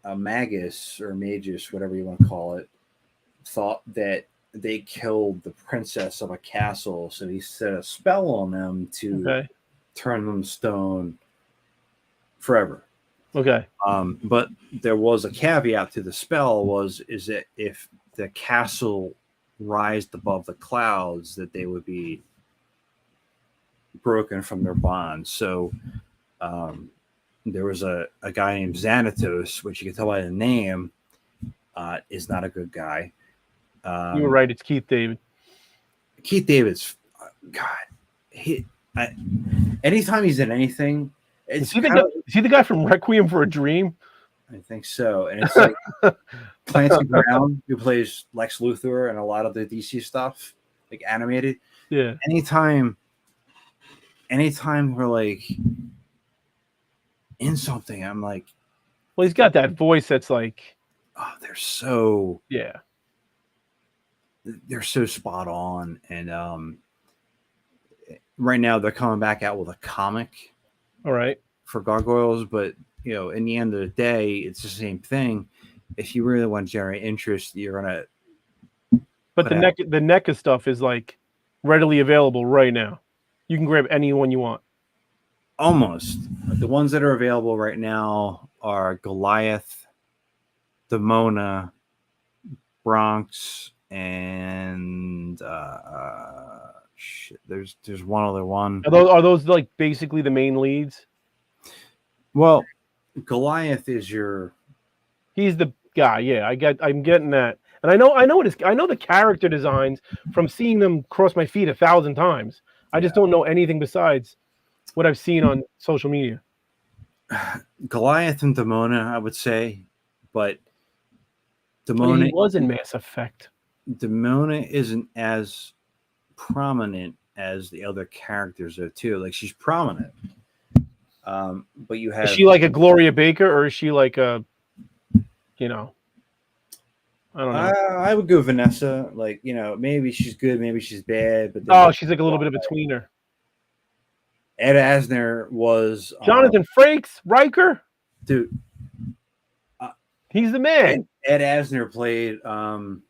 A magus or magus, whatever you want to call it, thought that they killed the princess of a castle, so he set a spell on them to turn them stone forever. Okay. But there was a caveat to the spell is that if the castle rised above the clouds, that they would be broken from their bonds. So there was a guy named Xanatos, which you can tell by the name, is not a good guy. You were right. It's Keith David. Keith David's anytime he's in anything. Is he the guy from Requiem for a Dream? I think so. And it's like Clancy Brown, who plays Lex Luthor and a lot of the DC stuff, like animated. Yeah. Anytime we're like in something, I'm like, well, he's got that voice that's like, oh, they're so spot on. And right now they're coming back out with a comic. All right. For gargoyles, but in the end of the day, it's the same thing. if you really want to generate interest, you're gonna But put the out NECA stuff is like readily available right now. You can grab any one you want. almost the ones that are available right now are Goliath, Demona, Bronx, and shit. There's one other one. Are those like basically the main leads? Well, Goliath is your He's the guy. Yeah, I'm getting that. And I know the character designs from seeing them cross my feed 1,000 times. I just don't know anything besides what I've seen on social media. Goliath and Demona, I would say, but He Demona was in Mass Effect. Demona isn't as prominent as the other characters are too. Like she's prominent, but you have. Is she like a Gloria Baker, or is she like a, I don't know. I would go Vanessa. Like maybe she's good, maybe she's bad, but she's like a little bit of a tweener. Ed Asner was Jonathan Frakes, Riker, dude. He's the man. Ed Asner played. God,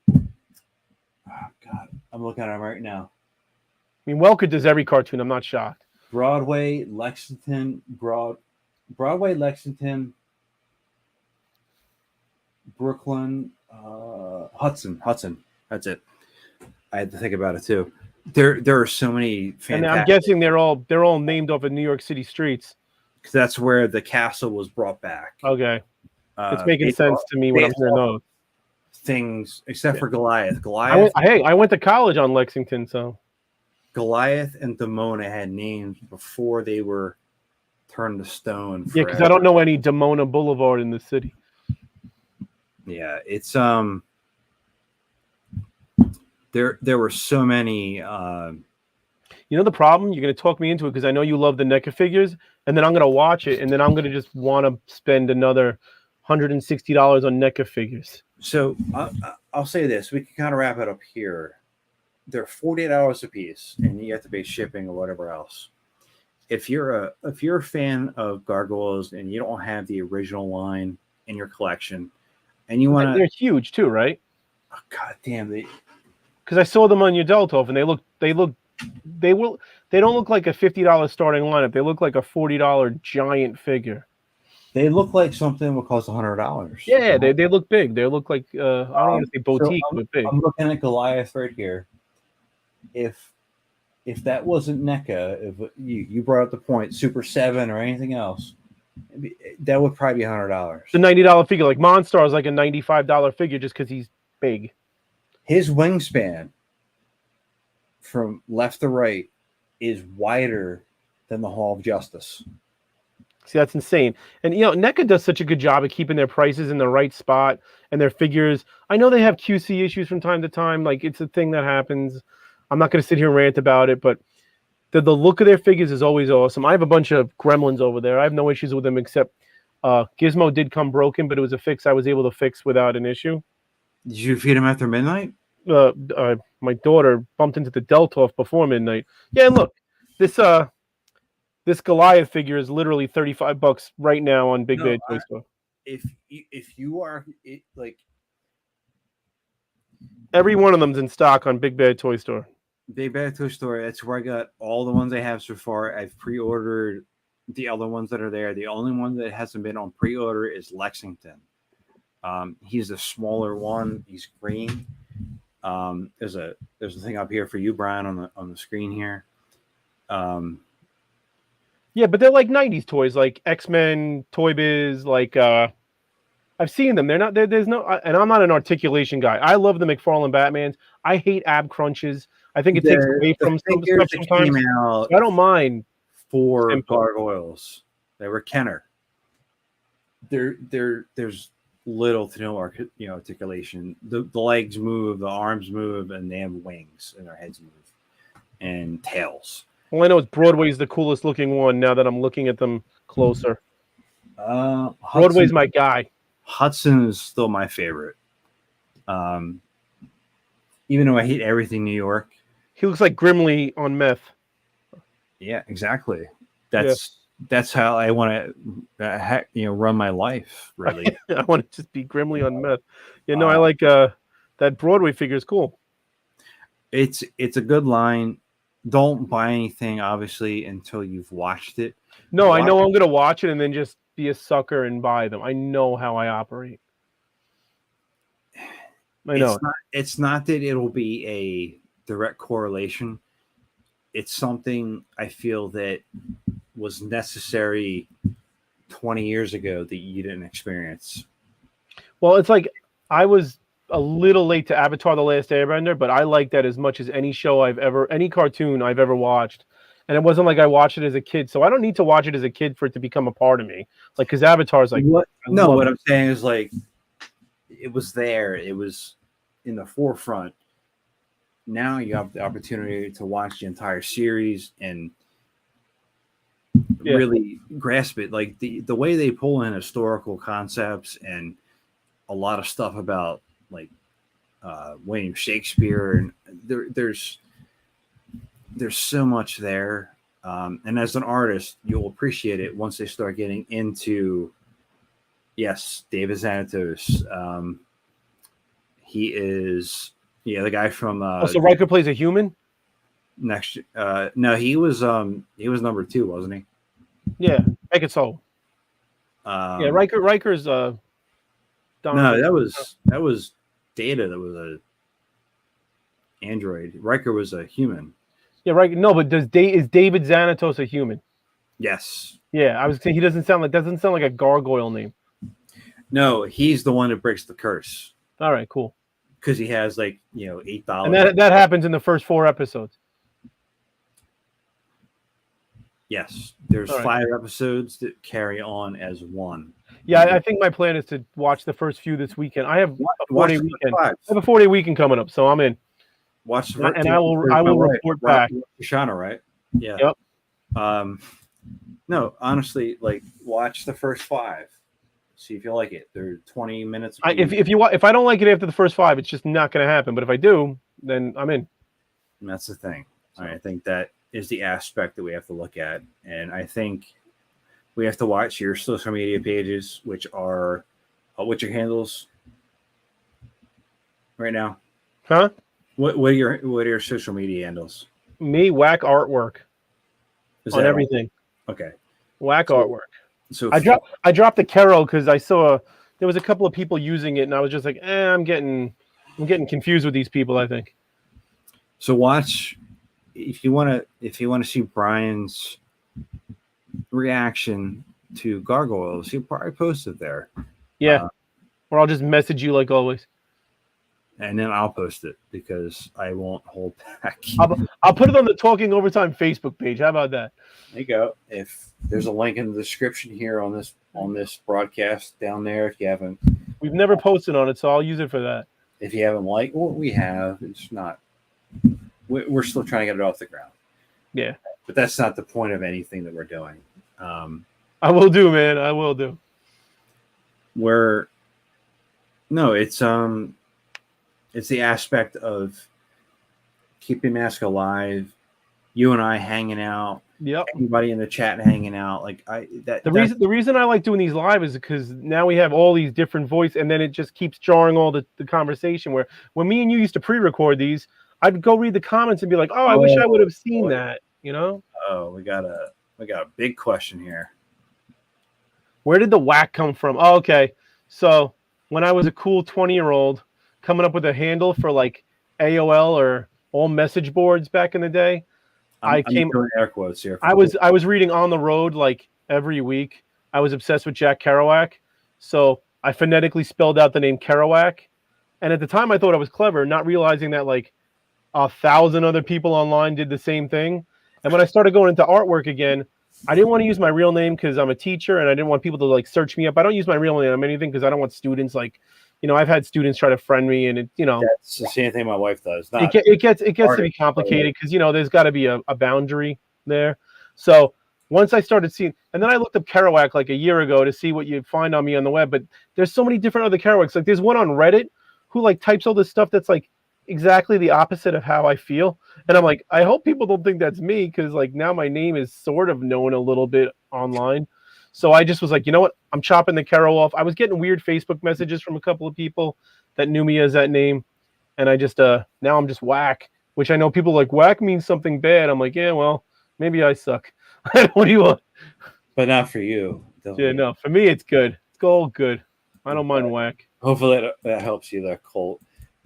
I'm looking at him right now. I mean, Welker does every cartoon. I'm not shocked. Broadway, Lexington, Brooklyn, Hudson. That's it. I had to think about it too. There are so many fantastic. And I'm guessing they're all named off of New York City streets. Because that's where the castle was brought back. Okay, it's making sense to me when I'm hearing those things, except for Goliath. I went to college on Lexington, so Goliath and Demona had names before they were turned to stone. Yeah, because I don't know any Demona Boulevard in the city. Yeah, it's there were so many. The problem? You're going to talk me into it because I know you love the NECA figures, and then I'm going to watch it, and then I'm going to just want to spend another $160 on NECA figures. So I'll say this: we can kind of wrap it up here. They're $48 a piece, and you have to pay shipping or whatever else. If you're a fan of Gargoyles and you don't have the original line in your collection, and you want to, they're huge too, right? Oh, God damn they! Because I saw them on your Deltov, and they don't look like a $50 starting lineup. They look like a $40 giant figure. They look like something would cost $100. Yeah, they look big. They look like I don't want to say boutique, but big. I'm looking at Goliath right here. If that wasn't NECA, if you brought up the point, Super 7 or anything else, that would probably be $100. The $90 figure, like Monstar, is like a $95 figure just because he's big. His wingspan from left to right is wider than the Hall of Justice. See, that's insane. And NECA does such a good job of keeping their prices in the right spot and their figures. I know they have QC issues from time to time. Like, it's a thing that happens. I'm not going to sit here and rant about it, but the look of their figures is always awesome. I have a bunch of gremlins over there. I have no issues with them, except Gizmo did come broken, but it was a fix I was able to fix without an issue. Did you feed him after midnight? My daughter bumped into the Deltov before midnight. Yeah, and look, this Goliath figure is literally $35 right now on Big Bad Toy Store. If you are like, every one of them's in stock on Big Bad Toy Store. Big Bad Toy Store. That's where I got all the ones I have so far. I've pre-ordered the other ones that are there. The only one that hasn't been on pre-order is Lexington. He's the smaller one. He's green. There's a thing up here for you, Brian, on the screen here. Yeah, but they're like 90s toys, like X-Men, Toy Biz, like I've seen them. They're not there's no, and I'm not an articulation guy. I love the McFarlane Batmans. I hate ab crunches. I think it takes away from some stuff sometimes. So I don't mind. For Gargoyles, they were Kenner. There's little to no articulation. The legs move, the arms move, and they have wings, and their heads move, and tails. Well, I know Broadway's the coolest looking one now that I'm looking at them closer. Broadway's my guy. Hudson is still my favorite. Even though I hate everything New York. He looks like Grimly on meth. Yeah, exactly. That's that's how I want to, run my life. Really, I want to just be grimly on meth. I uh, like that Broadway figure is cool. it's a good line. Don't buy anything, obviously, until you've watched it. No, I Watch. know I'm gonna watch it and then just be a sucker and buy them. I know how I operate. I know it. It's not that it'll be a direct correlation. It's something I feel that was necessary 20 years ago that you didn't experience. Well, it's like I was a little late to Avatar: The Last Airbender, but I like that as much as any cartoon I've ever watched. And it wasn't like I watched it as a kid, so I don't need to watch it as a kid for it to become a part of me. Like, because Avatar's like, What? I No, love what it. I'm saying is like it was there. It was in the forefront. Now you have the opportunity to watch the entire series and Yeah. really grasp it. Like the way they pull in historical concepts and a lot of stuff about like William Shakespeare, and there's so much there. And as an artist, you'll appreciate it once they start getting into, yes, David Xanatos. He is, the guy from So Riker plays a human. next. No, he was number 2, wasn't he? Yeah, make it so. Yeah, Riker's No, Donovan. that was Data. That was a android. Riker was a human. Yeah, right. No, but is David Xanatos a human? Yes. Yeah, I was saying he doesn't sound like a gargoyle name. No, he's the one that breaks the curse All right, cool. because he has like $8. And that happens in the first 4 episodes. Yes, there's All right. 5 episodes that carry on as one. Yeah, I think my plan is to watch the first few this weekend. I have a 4-day the weekend. first 5. I have a 4-day weekend coming up, so I'm in. Watch the And I will report back. Shana, right? Yeah. Yep. No, honestly, like watch the first 5. See if you like it. They're 20 minutes. If I don't like it after the first 5, it's just not going to happen. But if I do, then I'm in. And that's the thing. I think that is the aspect that we have to look at, and I think we have to watch your social media pages, which are what's your handles right now? Huh? What are your social media handles? Me, whack artwork on everything. Okay. Whack artwork. So I dropped the Kero because I saw there was a couple of people using it, and I was just like, I'm getting confused with these people, I think. So watch if you want to see Brian's reaction to gargoyles. He'll probably post it there. Yeah. Or I'll just message you like always. And then I'll post it because I won't hold back. I'll put it on the Talking Overtime Facebook page. How about that? There you go. If there's a link in the description here on this broadcast down there, if you haven't, we've never posted on it, so I'll use it for that. If you haven't liked, well, we have. It's not. We're still trying to get it off the ground. Yeah, but that's not the point of anything that we're doing. I will do, man. I will do. It's the aspect of keeping Mask alive. You and I hanging out. Yep. Everybody in the chat hanging out. Like the reason I like doing these live is because now we have all these different voices, and then it just keeps jarring all the conversation. Where when me and you used to pre-record these, I'd go read the comments and be like, I wish I would have seen that. Oh, we got a big question here. Where did the whack come from? Oh, okay. So when I was a cool 20-year-old coming up with a handle for like AOL or all message boards back in the day, I'm doing air quotes here. I was reading On the Road like every week. I was obsessed with Jack Kerouac, so I phonetically spelled out the name Kerouac. And at the time, I thought I was clever, not realizing that like 1,000 other people online did the same thing. And when I started going into artwork again, I didn't want to use my real name because I'm a teacher, and I didn't want people to like search me up. I don't use my real name on anything because I don't want students like, I've had students try to friend me, and that's the same thing my wife does. It gets to be complicated because there's got to be a boundary there. So once I started seeing, and then I looked up Kerouac like a year ago to see what you'd find on me on the web. But there's so many different other Kerouacs. Like there's one on Reddit who like types all this stuff that's like exactly the opposite of how I feel, and I'm like, I hope people don't think that's me because like now my name is sort of known a little bit online. So I just was like, you know what? I'm chopping the Carol off. I was getting weird Facebook messages from a couple of people that knew me as that name, and I just now I'm just Whack, which I know people like Whack means something bad. I'm like, yeah, well, maybe I suck. What do you want? But not for you. Yeah, Definitely. no, for me it's good. It's all good. I don't mind Whack. Hopefully that helps you there, Colt.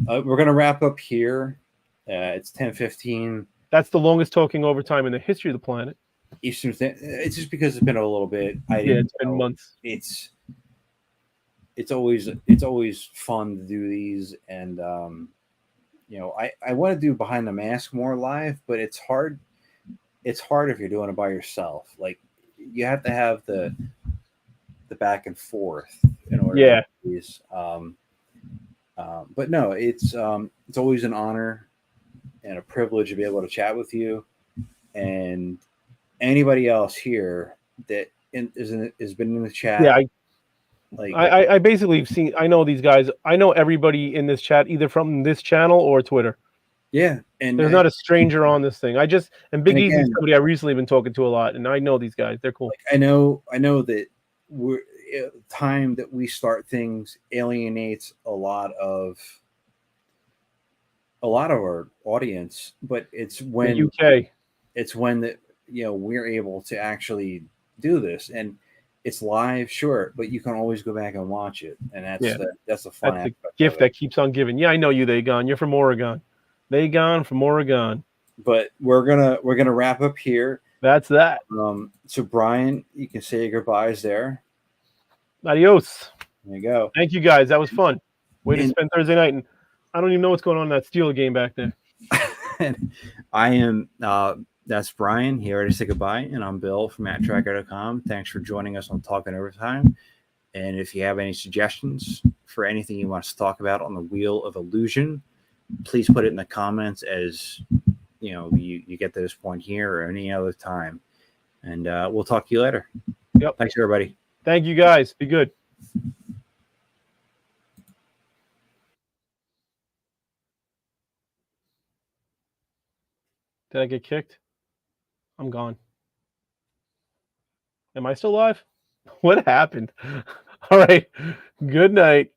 We're gonna wrap up here. It's 10:15 That's the longest talking overtime in the history of the planet. Eastern. It's just because it's been a little bit. It's been months. It's always fun to do these, and I want to do Behind the Mask more live, but it's hard. It's hard if you're doing it by yourself. Like you have to have the back and forth in order to do these. But no, it's always an honor and a privilege to be able to chat with you, and anybody else here that has been in the chat. Yeah, I basically have seen. I know these guys. I know everybody in this chat, either from this channel or Twitter. Yeah, and there's not a stranger on this thing. And Big Easy's somebody I recently been talking to a lot, and I know these guys. They're cool. Like, I know that time that we start things alienates a lot of our audience, but it's when the UK. It's when we're able to actually do this, and it's live, sure, but you can always go back and watch it, and that's the fun. That's the gift that keeps on giving. Yeah, I know you. They gone. You're from Oregon. They gone from Oregon. But we're gonna wrap up here. That's that. So Brian, you can say your goodbyes there. Adios. There you go. Thank you guys. That was fun. Way to spend Thursday night, and I don't even know what's going on in that Steeler game back there. I am. That's Brian. He already said goodbye, and I'm Bill from Matt-Trakker.com. Thanks for joining us on Talkin Overtime. And if you have any suggestions for anything you want us to talk about on the Wheel of Illusion, please put it in the comments as you get to this point here or any other time. And we'll talk to you later. Yep. Thanks, everybody. Thank you, guys. Be good. Did I get kicked? I'm gone. Am I still live? What happened? All right. Good night.